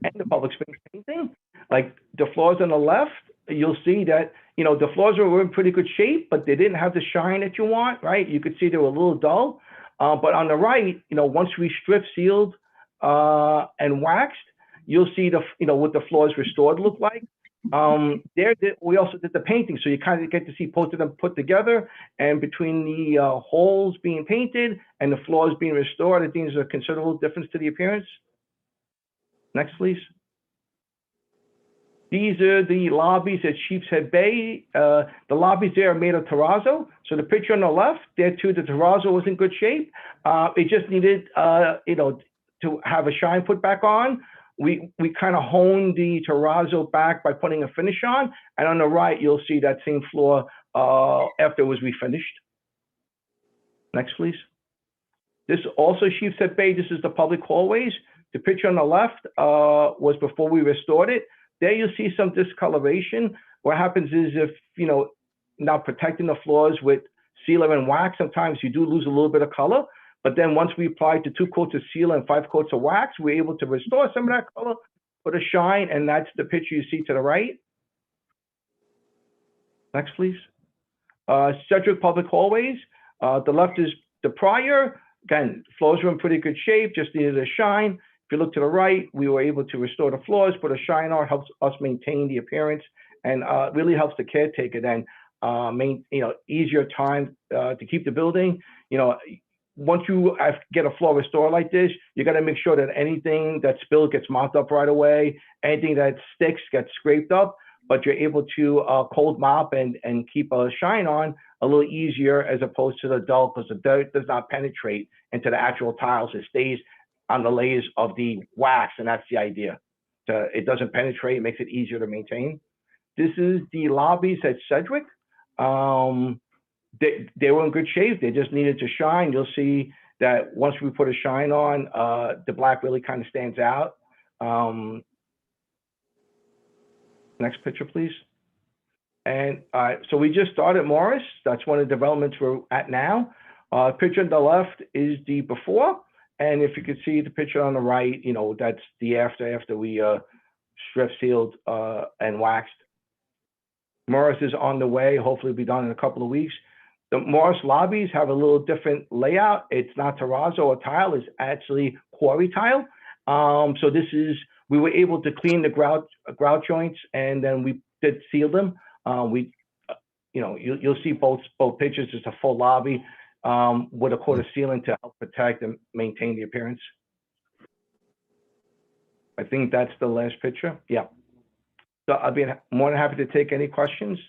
and the public space painting. Like the floors on the left, you'll see that, the floors were in pretty good shape, but they didn't have the shine that you want, right? You could see they were a little dull. But on the right, once we strip sealed and waxed, you'll see what the floors restored look like. We also did the painting, so you kind of get to see both of them put together, and between the holes being painted and the floors being restored, I think there's a considerable difference to the appearance. Next, please. These are the lobbies at Sheepshead Bay. The lobbies there are made of terrazzo. So the picture on the left, there too, the terrazzo was in good shape. It just needed, to have a shine put back on. We kind of honed the terrazzo back by putting a finish on. And on the right, you'll see that same floor after it was refinished. Next, please. This also Sheepshead Bay. This is the public hallways. The picture on the left was before we restored it. There you'll see some discoloration. What happens is if, now protecting the floors with sealer and wax, sometimes you do lose a little bit of color. But then once we applied the 2 coats of sealer and 5 coats of wax, we're able to restore some of that color, put a shine, and that's the picture you see to the right. Next, please. Sedgwick Public Hallways. The left is the prior. Again, floors were in pretty good shape, just needed a shine. If you look to the right, we were able to restore the floors, put a shine on, helps us maintain the appearance, and really helps the caretaker then easier time to keep the building. once you get a floor restored like this, you got to make sure that anything that spilled gets mopped up right away. Anything that sticks gets scraped up, but you're able to cold mop and keep a shine on a little easier as opposed to the dull, because the dirt does not penetrate into the actual tiles. It stays on the layers of the wax, and that's the idea. So it doesn't penetrate, it makes it easier to maintain. This is the lobbies at Sedgwick. They were in good shape. They just needed to shine. You'll see that once we put a shine on, the black really kind of stands out. Next picture, please. And so we just started Morris. That's one of the developments we're at now. Picture on the left is the before. And if you could see the picture on the right, you know, that's the after we strip sealed and waxed. Morris is on the way. Hopefully be done in a couple of weeks. The Morris lobbies have a little different layout. It's not terrazzo or tile, it's actually quarry tile. So this is, we were able to clean the grout joints, and then we did seal them. You know, you'll see both pictures. It's a full lobby with a quarter ceiling to help protect and maintain the appearance. I think that's the last picture. Yeah. So I'll be more than happy to take any questions.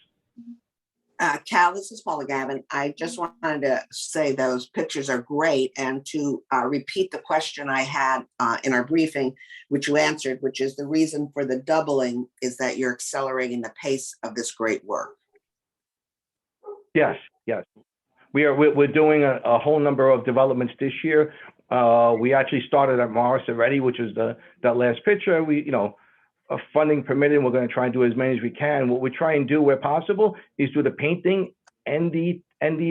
Cal, this is Paula Gavin. I just wanted to say those pictures are great, and to repeat the question I had in our briefing, which you answered, which is the reason for the doubling is that you're accelerating the pace of this great work. Yes, yes. We're doing a whole number of developments this year. We actually started at Morris already, which is that last picture. We, you know, funding permitted, we're going to try and do as many as we can. What we try and do where possible is do the painting and the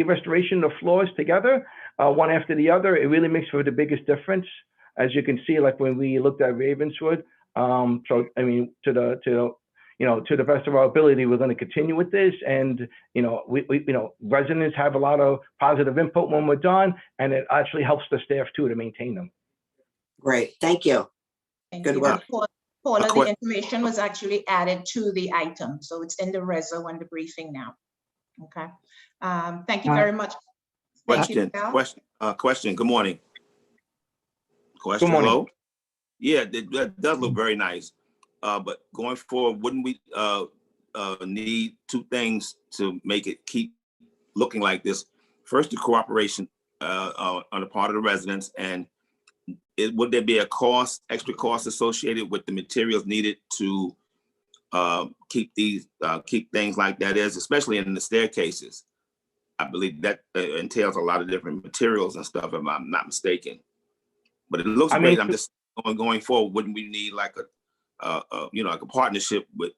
restoration of floors together, one after the other. It really makes for the biggest difference, as you can see, like when we looked at Ravenswood. So I mean, to the best of our ability, we're going to continue with this, and you know, we residents have a lot of positive input when we're done, and it actually helps the staff too to maintain them. Great, thank you. Good work. Paula, the information was actually added to the item, so it's in the reso and the briefing now. Okay. Thank you very much. Question. Good morning. Question. Good morning. Hello? Yeah, that does look very nice. But going forward, wouldn't we need two things to make it keep looking like this? First, the cooperation on the part of the residents, and would there be a extra cost associated with the materials needed to keep things like that is, especially in the staircases? I believe that entails a lot of different materials and stuff, if I'm not mistaken. But it looks great. I'm just going forward. Wouldn't we need like like a partnership with,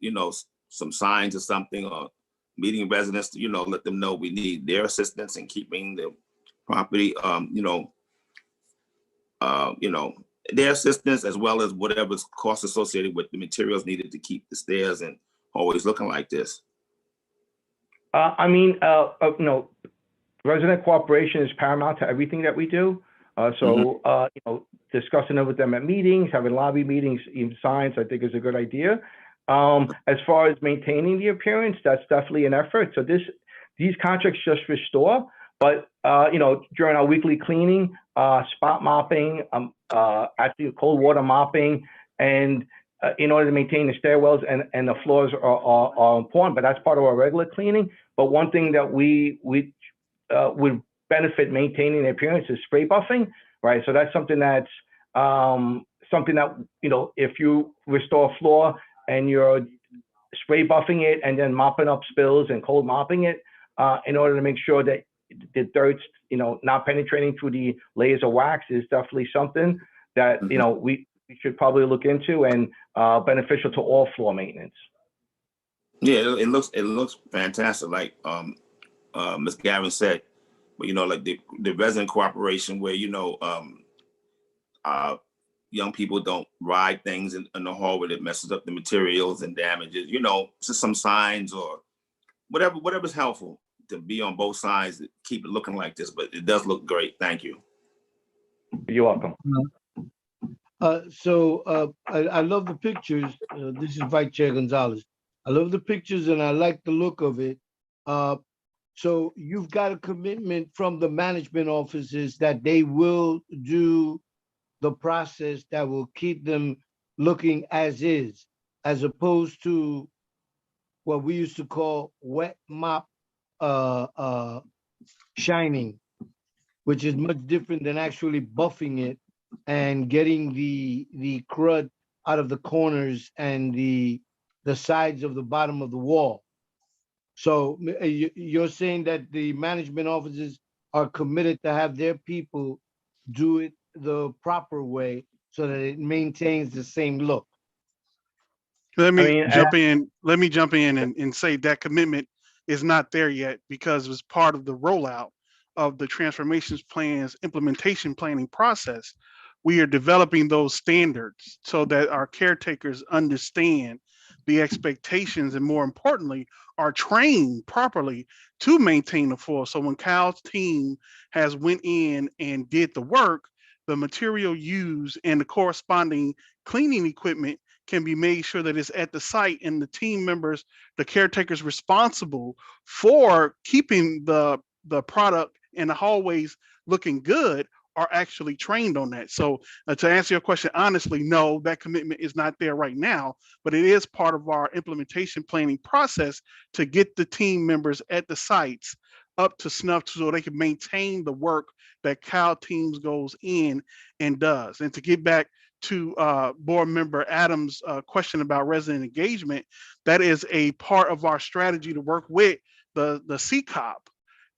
some signs or something, or meeting residents to, let them know we need their assistance in keeping the property, their assistance, as well as whatever's cost associated with the materials needed to keep the stairs and always looking like this. Resident cooperation is paramount to everything that we do. Discussing it with them at meetings, having lobby meetings, even signs, I think is a good idea. As far as maintaining the appearance, that's definitely an effort. So these contracts just restore, but during our weekly cleaning, spot mopping, actually cold water mopping, and in order to maintain the stairwells and the floors are important, but that's part of our regular cleaning. But one thing that we would benefit maintaining the appearance is spray buffing, right? So that's something that's if you restore a floor and you're spray buffing it and then mopping up spills and cold mopping it, in order to make sure that the dirt's not penetrating through the layers of wax, is definitely something that we should probably look into, and beneficial to all floor maintenance. Yeah, it looks fantastic, like Ms. Gavin said. But like the resident cooperation, where young people don't ride things in the hallway that messes up the materials and damages. Just some signs or whatever's helpful to be on both sides to keep it looking like this. But it does look great. Thank you. You're welcome. I love the pictures. This is Vice Chair Gonzalez. I love the pictures and I like the look of it. So you've got a commitment from the management offices that they will do the process that will keep them looking as is, as opposed to what we used to call wet mop shining, which is much different than actually buffing it and getting the crud out of the corners and the sides of the bottom of the wall. So you're saying that the management offices are committed to have their people do it the proper way so that it maintains the same look. Let I me mean, jump in. Let me jump in and say that commitment is not there yet because it was part of the rollout of the transformations plans implementation planning process. We are developing those standards so that our caretakers understand the expectations and, more importantly, are trained properly to maintain the floor. So when Kyle's team has went in and did the work, the material used and the corresponding cleaning equipment can be made sure that it's at the site, and the team members, the caretakers responsible for keeping the product in the hallways looking good are actually trained on that. So to answer your question, honestly, no, that commitment is not there right now, but it is part of our implementation planning process to get the team members at the sites up to snuff so they can maintain the work that Cal Teams goes in and does. And to get back to board member Adams' question about resident engagement, that is a part of our strategy to work with the CCOP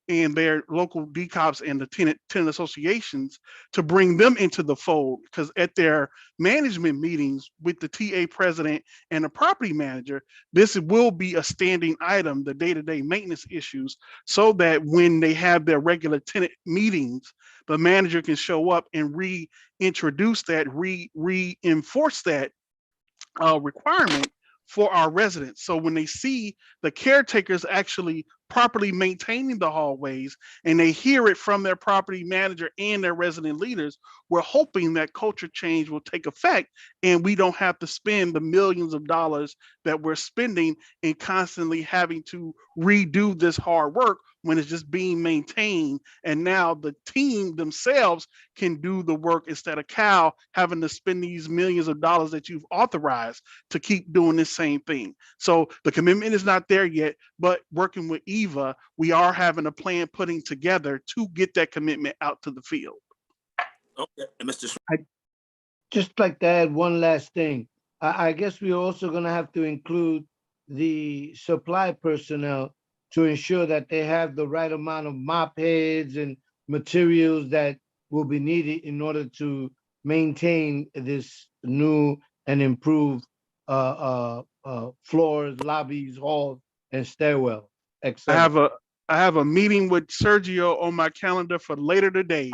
and their local DCOPs and the tenant associations to bring them into the fold, because at their management meetings with the TA president and the property manager, this will be a standing item, the day-to-day maintenance issues, so that when they have their regular tenant meetings, the manager can show up and reintroduce that, reinforce that requirement for our residents. So when they see the caretakers actually properly maintaining the hallways and they hear it from their property manager and their resident leaders, we're hoping that culture change will take effect and we don't have to spend the millions of dollars that we're spending and constantly having to redo this hard work when it's just being maintained. And now the team themselves can do the work instead of Cal having to spend these millions of dollars that you've authorized to keep doing this same thing. So the commitment is not there yet, but working with Eva, we are having a plan putting together to get that commitment out to the field. Okay, and Mr. I'd just like to add one last thing. I guess we're also going to have to include the supply personnel to ensure that they have the right amount of mop heads and materials that will be needed in order to maintain this new and improved floors, lobbies, halls, and stairwell, etc. I have a meeting with Sergio on my calendar for later today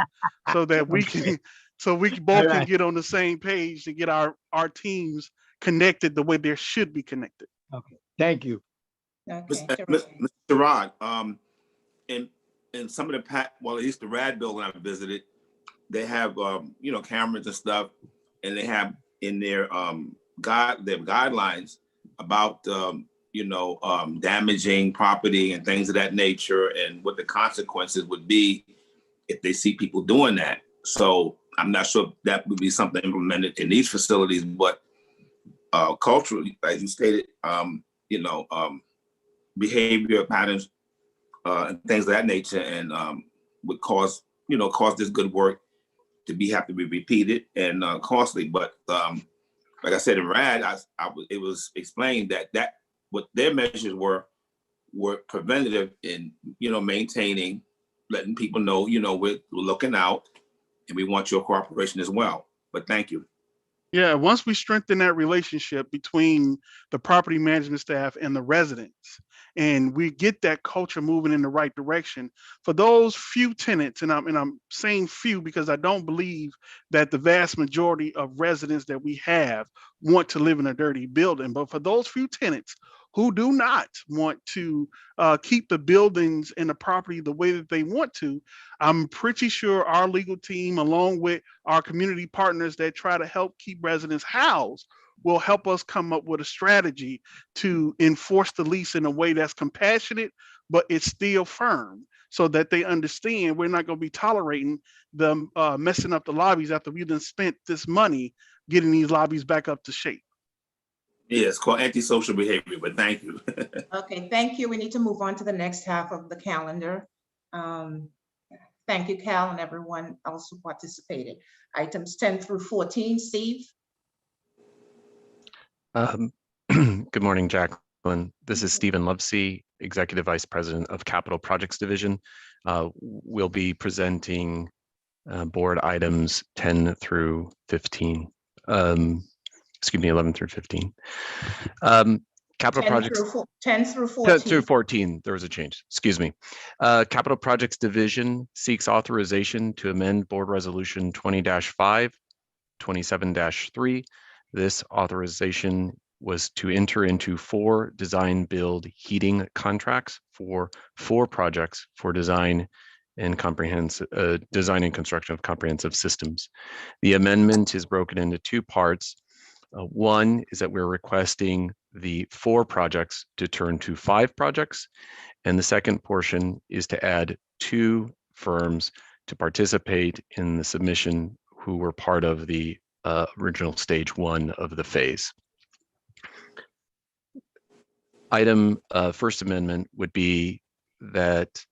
so that we Okay. can so we both All can right. get on the same page to get our teams connected the way they should be connected. Okay. Thank you. Okay, Mr. Rod, in some of the well, at least the RAD building I visited, they have cameras and stuff, and they have in their guidelines about damaging property and things of that nature, and what the consequences would be if they see people doing that. So I'm not sure if that would be something implemented in these facilities, but culturally, as you stated, behavior patterns and things of that nature, and would cause this good work to have to be repeated and costly. But like I said in RAD, it was explained that what their measures were preventative in maintaining, letting people know we're looking out and we want your cooperation as well. But thank you. Yeah, once we strengthen that relationship between the property management staff and the residents, and we get that culture moving in the right direction, for those few tenants, and I'm saying few because I don't believe that the vast majority of residents that we have want to live in a dirty building, but for those few tenants who do not want to keep the buildings and the property the way that they want to, I'm pretty sure our legal team, along with our community partners that try to help keep residents housed, will help us come up with a strategy to enforce the lease in a way that's compassionate, but it's still firm so that they understand we're not going to be tolerating them messing up the lobbies after we done spent this money getting these lobbies back up to shape. Yeah, it's called antisocial behavior, but thank you. Okay, thank you. We need to move on to the next half of the calendar. Thank you, Cal, and everyone else who participated. Items 10 through 14, Steve. Good morning, Jacqueline. This is Stephen Lovesey, Executive Vice President of Capital Projects Division. We'll be presenting board items 10 through 15. Excuse me, 11 through 15. Capital 10 projects. through 10 through 14. 10 through 14, there was a change, excuse me. Capital Projects Division seeks authorization to amend Board Resolution 20-5, 27-3. This authorization was to enter into 4 design build heating contracts for 4 projects for design and design and construction of comprehensive systems. The amendment is broken into 2 parts. One is that we're requesting the 4 projects to turn to 5 projects. And the second portion is to add 2 firms to participate in the submission who were part of the original stage 1 of the phase. Item first amendment would be that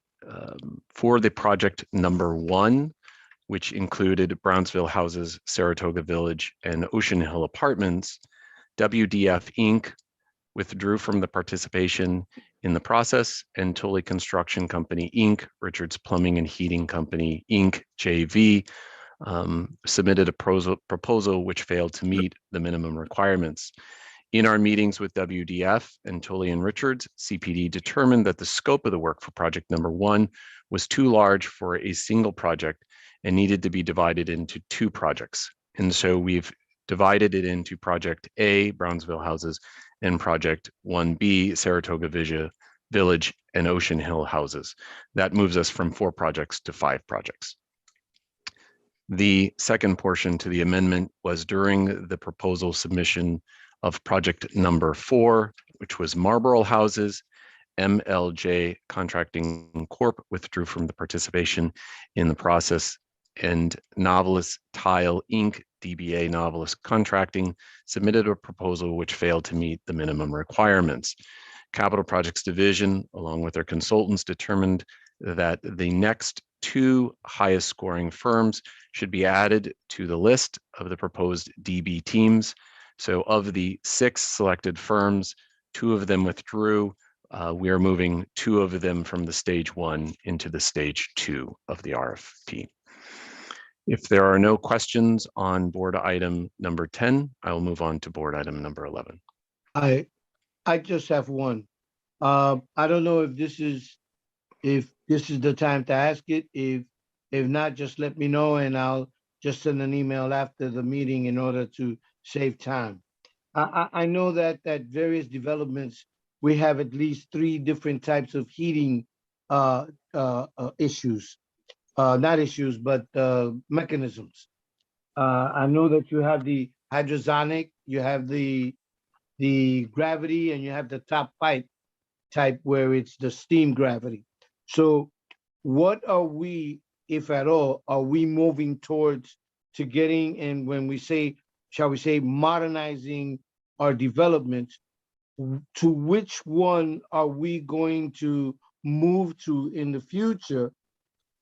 for the project number 1, which included Brownsville Houses, Saratoga Village, and Ocean Hill Apartments, WDF Inc. withdrew from the participation in the process, and Tully Construction Company Inc., Richards Plumbing and Heating Company Inc., JV, submitted a proposal which failed to meet the minimum requirements. In our meetings with WDF and Tully and Richards, CPD determined that the scope of the work for project number 1 was too large for a single project and needed to be divided into 2 projects. And so we've divided it into project A, Brownsville Houses, and project 1B, Saratoga Village and Ocean Hill Houses. That moves us from 4 projects to 5 projects. The second portion to the amendment was during the proposal submission of project number 4, which was Marlborough Houses. MLJ Contracting Corp. Withdrew from the participation in the process, and Novelist Tile Inc., DBA Novelist Contracting, submitted a proposal which failed to meet the minimum requirements. Capital Projects Division, along with their consultants, determined that the next 2 highest scoring firms should be added to the list of the proposed DB teams. So of the 6 selected firms, 2 of them withdrew. We are moving 2 of them from the stage 1 into the stage 2 of the RFP. If there are no questions on board item number 10, I will move on to board item number 11. I just have one. I don't know if this is the time to ask it. If not, just let me know and I'll just send an email after the meeting in order to save time. I know that at various developments, we have at least 3 different types of heating issues. Not issues, but mechanisms. I know that you have the hydrosonic, you have the gravity, and you have the top pipe type where it's the steam gravity. So what are we, if at all, are we moving towards to getting, and when we say, shall we say, modernizing our development, to which one are we going to move to in the future?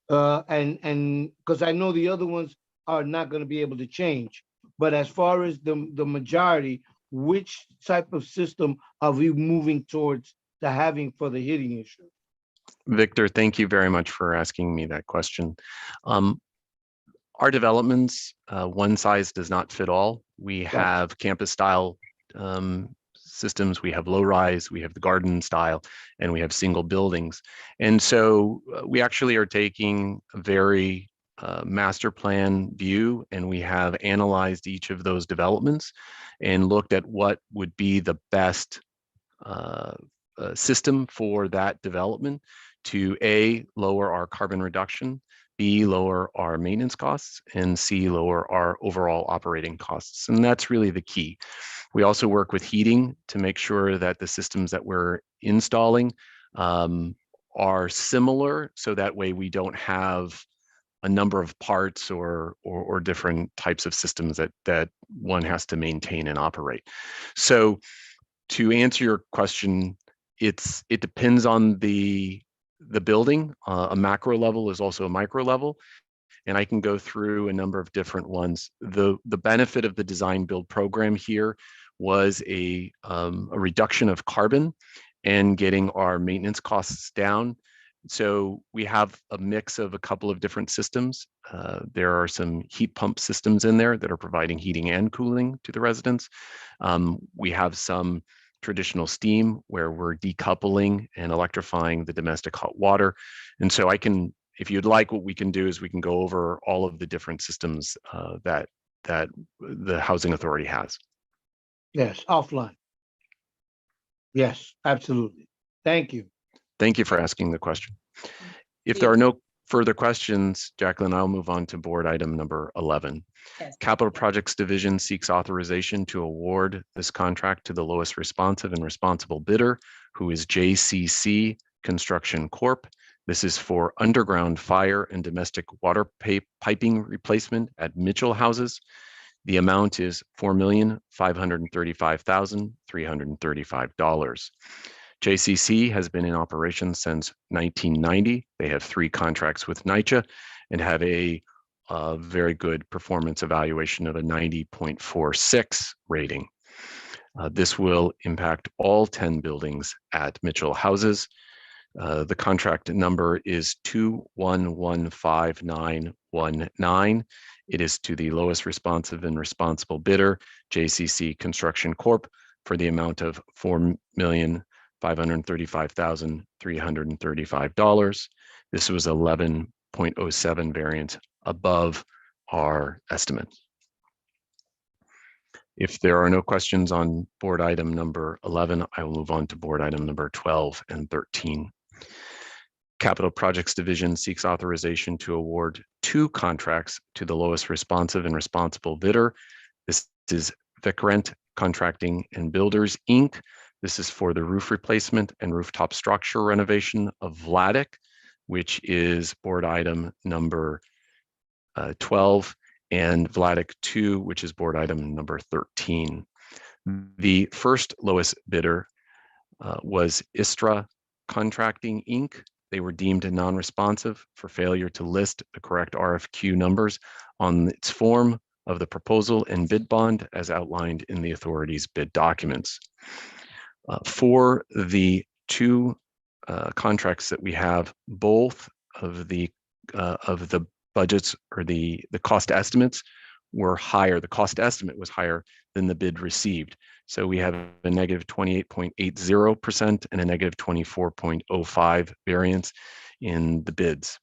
And because I know the other ones are not going to be able to change, but as far as the majority, which type of system are we moving towards to having for the heating issue? Victor, thank you very much for asking me that question. Our developments, one size does not fit all. We have campus style systems, we have low rise, we have the garden style, and we have single buildings. And so we actually are taking a very master plan view, and we have analyzed each of those developments and looked at what would be the best system for that development to A, lower our carbon reduction, B, lower our maintenance costs, and C, lower our overall operating costs. And that's really the key. We also work with heating to make sure that the systems that we're installing are similar, so that way we don't have a number of parts or different types of systems that one has to maintain and operate. So to answer your question, it depends on the building. A macro level is also a micro level, and I can go through a number of different ones. The benefit of the design build program here was a reduction of carbon and getting our maintenance costs down. So we have a mix of a couple of different systems. There are some heat pump systems in there that are providing heating and cooling to the residents. We have some traditional steam where we're decoupling and electrifying the domestic hot water. And so I can, if you'd like, what we can do is we can go over all of the different systems that the housing authority has. Yes, offline. Yes, absolutely. Thank you. Thank you for asking the question. If there are no further questions, Jacqueline, I'll move on to board item number 11. Yes. Capital Projects Division seeks authorization to award this contract to the lowest responsive and responsible bidder, who is JCC Construction Corp. This is for underground fire and domestic water piping replacement at Mitchell Houses. The amount is $4,535,335. JCC has been in operation since 1990. They have 3 contracts with NYCHA and have a very good performance evaluation of a 90.46 rating. This will impact all 10 buildings at Mitchell Houses. The contract number is 21151919. It is to the lowest responsive and responsible bidder, JCC Construction Corp, for the amount of $4,535,335. This was 11.07 variance above our estimate. If there are no questions on board item number 11, I will move on to board item number 12 and 13. Capital Projects Division seeks authorization to award 2 contracts to the lowest responsive and responsible bidder. This is Vicrent Contracting and Builders, Inc. This is for the roof replacement and rooftop structure renovation of Vladeck, which is board item number 12, and Vladeck 2, which is board item number 13. The first lowest bidder was Istra Contracting, Inc. They were deemed non-responsive for failure to list the correct RFQ numbers on its form of the proposal and bid bond as outlined in the authority's bid documents. For the 2 contracts that we have, both of the budgets or the cost estimates were higher. The cost estimate was higher than the bid received. So we have a negative 28.80% and a negative 24.05 variance in the bids.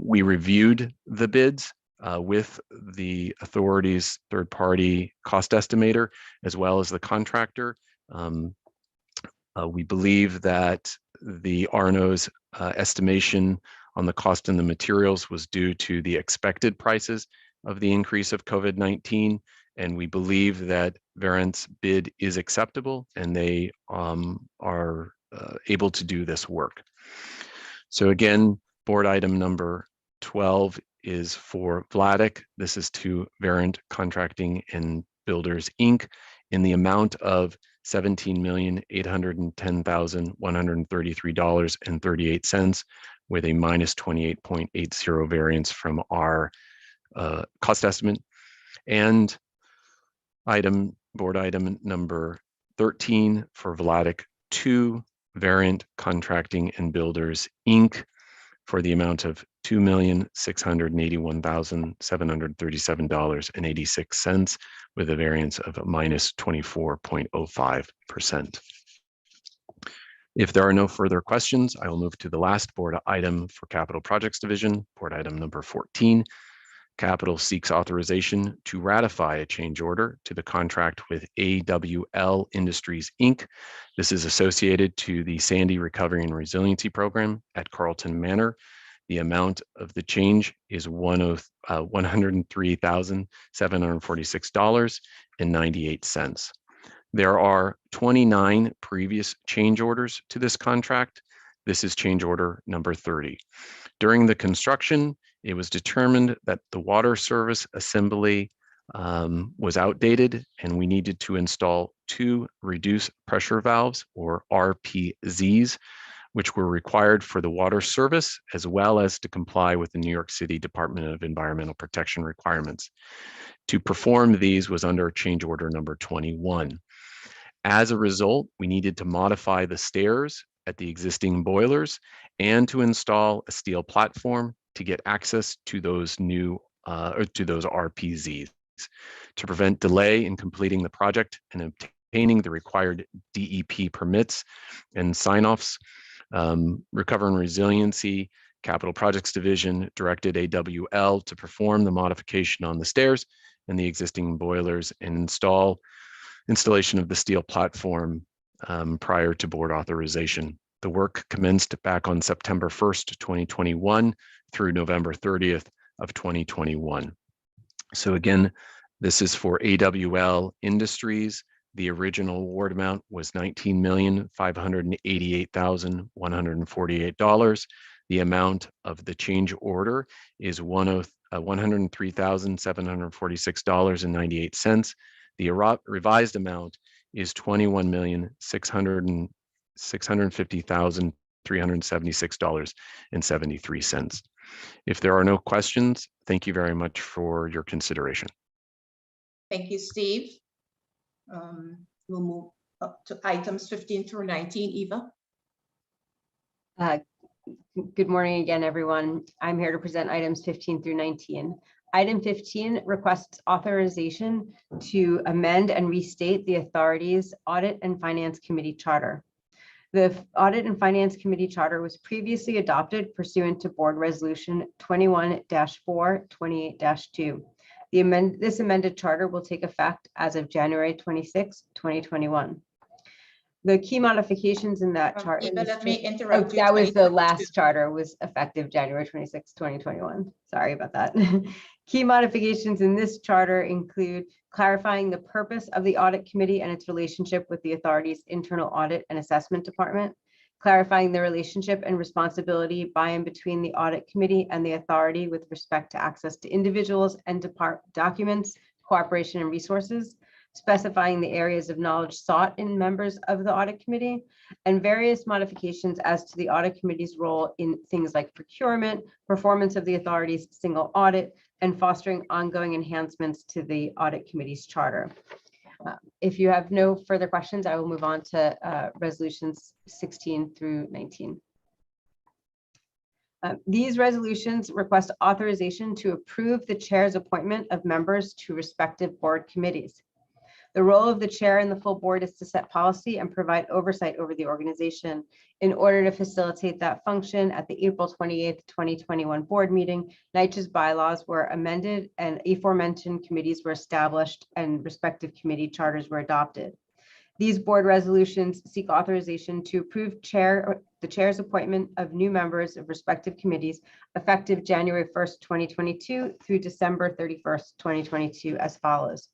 We reviewed the bids with the authority's third-party cost estimator, as well as the contractor. We believe that the RNO's estimation on the cost and the materials was due to the expected prices of the increase of COVID-19, and we believe that Verent's bid is acceptable and they are able to do this work. So again, board item number 12 is for Vladeck. This is to Verent Contracting and Builders, Inc. in the amount of $17,810,133.38 with a minus 28.80 variance from our cost estimate. And board item number 13 for Vladeck 2, Verent Contracting and Builders, Inc. for the amount of $2,681,737.86 with a variance of minus 24.05%. If there are no further questions, I will move to the last board item for Capital Projects Division, board item number 14. Capital seeks authorization to ratify a change order to the contract with AWL Industries, Inc. This is associated to the Sandy Recovery and Resiliency Program at Carlton Manor. The amount of the change is $103,746.98. There are 29 previous change orders to this contract. This is change order number 30. During the construction, it was determined that the water service assembly was outdated and we needed to install 2 reduced pressure valves, or RPZs, which were required for the water service, as well as to comply with the New York City Department of Environmental Protection requirements. To perform these was under change order number 21. As a result, we needed to modify the stairs at the existing boilers and to install a steel platform to get access to those new or to those RPZs. To prevent delay in completing the project and obtaining the required DEP permits and sign-offs, Recover and Resiliency Capital Projects Division directed AWL to perform the modification on the stairs and the existing boilers and installation of the steel platform prior to board authorization. The work commenced back on September 1st, 2021 through November 30th of 2021. So again, this is for AWL Industries. The original award amount was $19,588,148. The amount of the change order is $103,746.98. The revised amount is $21,650,376.73. If there are no questions, thank you very much for your consideration. Thank you, Steve. We'll move up to items 15 through 19. Eva. Good morning again, everyone. I'm here to present items 15 through 19. Item 15 requests authorization to amend and restate the authority's Audit and Finance Committee charter. The Audit and Finance Committee charter was previously adopted pursuant to Board Resolution 21-4/28-2. This amended charter will take effect as of January 26, 2021. The key modifications in that charter. Eva, let me interrupt you. That was the last charter, was effective January 26, 2021. Sorry about that. Key modifications in this charter include clarifying the purpose of the Audit Committee and its relationship with the authority's internal audit and assessment department, clarifying the relationship and responsibility by and between the Audit Committee and the authority with respect to access to individuals and documents, cooperation and resources, specifying the areas of knowledge sought in members of the Audit Committee, and various modifications as to the Audit Committee's role in things like procurement, performance of the authority's single audit, and fostering ongoing enhancements to the Audit Committee's charter. If you have no further questions, I will move on to resolutions 16 through 19. These resolutions request authorization to approve the chair's appointment of members to respective board committees. The role of the chair and the full board is to set policy and provide oversight over the organization. In order to facilitate that function, at the April 28th, 2021 board meeting, NYCHA's bylaws were amended and aforementioned committees were established and respective committee charters were adopted. These board resolutions seek authorization to approve the chair's appointment of new members of respective committees effective January 1st, 2022 through December 31st, 2022 as follows.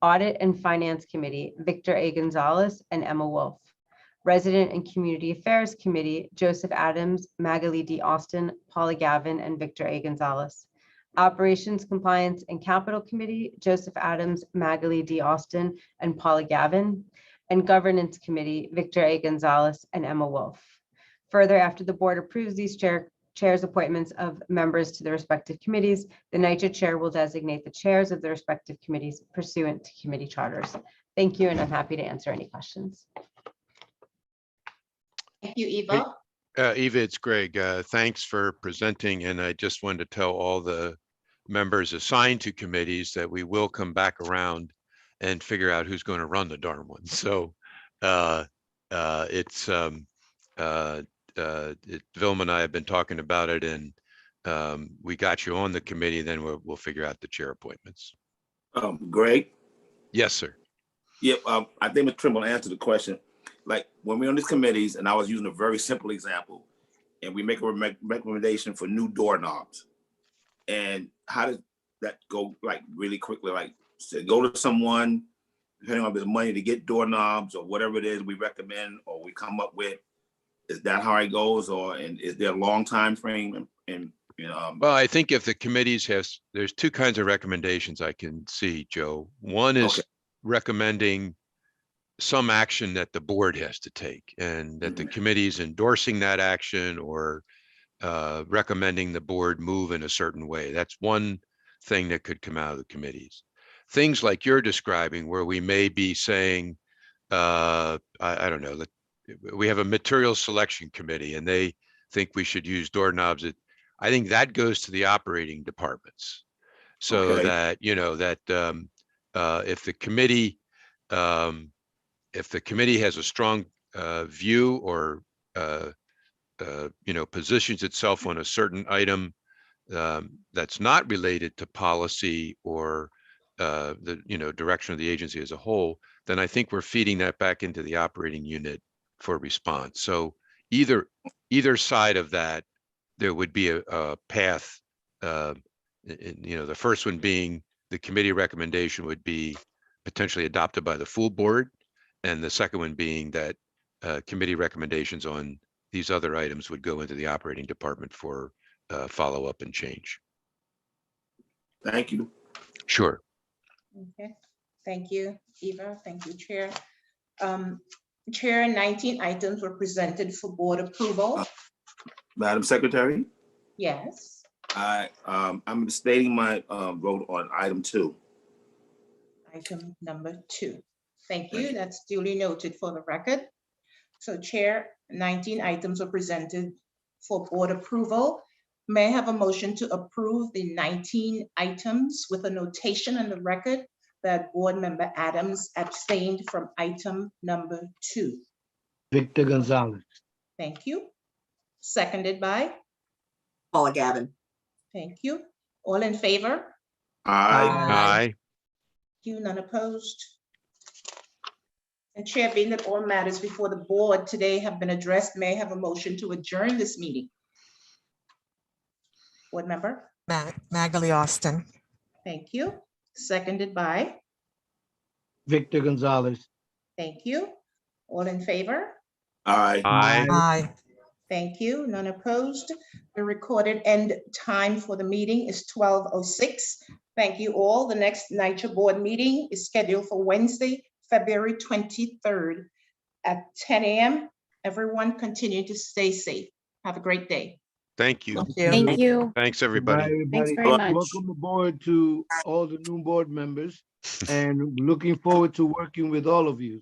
Audit and Finance Committee, Victor A. Gonzalez and Emma Wolf. Resident and Community Affairs Committee, Joseph Adams, Magali D. Austin, Paula Gavin, and Victor A. Gonzalez. Operations, Compliance, and Capital Committee, Joseph Adams, Magali D. Austin, and Paula Gavin. And Governance Committee, Victor A. Gonzalez and Emma Wolf. Further, after the board approves these chair's appointments of members to the respective committees, the NYCHA chair will designate the chairs of the respective committees pursuant to committee charters. Thank you, and I'm happy to answer any questions. Thank you, Eva. Eva, it's Greg. Thanks for presenting. And I just wanted to tell all the members assigned to committees that we will come back around and figure out who's going to run the darn one. So Vilma and I have been talking about it, and we got you on the committee. Then we'll figure out the chair appointments. Greg? Yes, sir. Yep. I think Mr. Trimble answered the question. Like when we're on these committees, and I was using a very simple example, and we make a recommendation for new doorknobs. And how does that go, like really quickly? Like go to someone, depending on the money to get doorknobs or whatever it is we recommend or we come up with. Is that how it goes, or and is there a long time frame? And Well, I think if the committees there's two kinds of recommendations I can see, Joe. One is Okay. recommending some action that the board has to take and that the committee is endorsing that action or recommending the board move in a certain way. That's one thing that could come out of the committees. Things like you're describing where we may be saying, I don't know, that we have a material selection committee and they think we should use doorknobs. I think that goes to the operating departments. So Okay. that, you know, that if the committee has a strong view or you know, positions itself on a certain item that's not related to policy or the, you know, direction of the agency as a whole, then I think we're feeding that back into the operating unit for response. So either side of that, there would be a path. You know, the first one being the committee recommendation would be potentially adopted by the full board, and the second one being that committee recommendations on these other items would go into the operating department for follow-up and change. Thank you. Sure. Okay, thank you, Eva. Thank you, Chair. Chair, 19 items were presented for board approval. Madam Secretary, Yes. I'm stating my vote on item 2. Item number 2. Thank you. That's duly noted for the record. So Chair, 19 items were presented for board approval. May I have a motion to approve the 19 items with a notation on the record that Board Member Adams abstained from item number 2? Victor Gonzalez. Thank you. Seconded by? Paula Gavin. Thank you. All in favor? Aye. You, none opposed. And Chair, being that all matters before the board today have been addressed, may I have a motion to adjourn this meeting? Board member? Magali Austin. Thank you. Seconded by? Victor Gonzalez. Thank you. All in favor? Aye. Aye. Thank you. None opposed. The recorded end time for the meeting is 12:06. Thank you all. The next NYCHA board meeting is scheduled for Wednesday, February 23rd at 10 a.m. Everyone continue to stay safe. Have a great day. Thank you. Thank you. Thanks, Goodbye, everybody. Thanks everybody. very much. Welcome aboard to all the new board members and looking forward to working with all of you.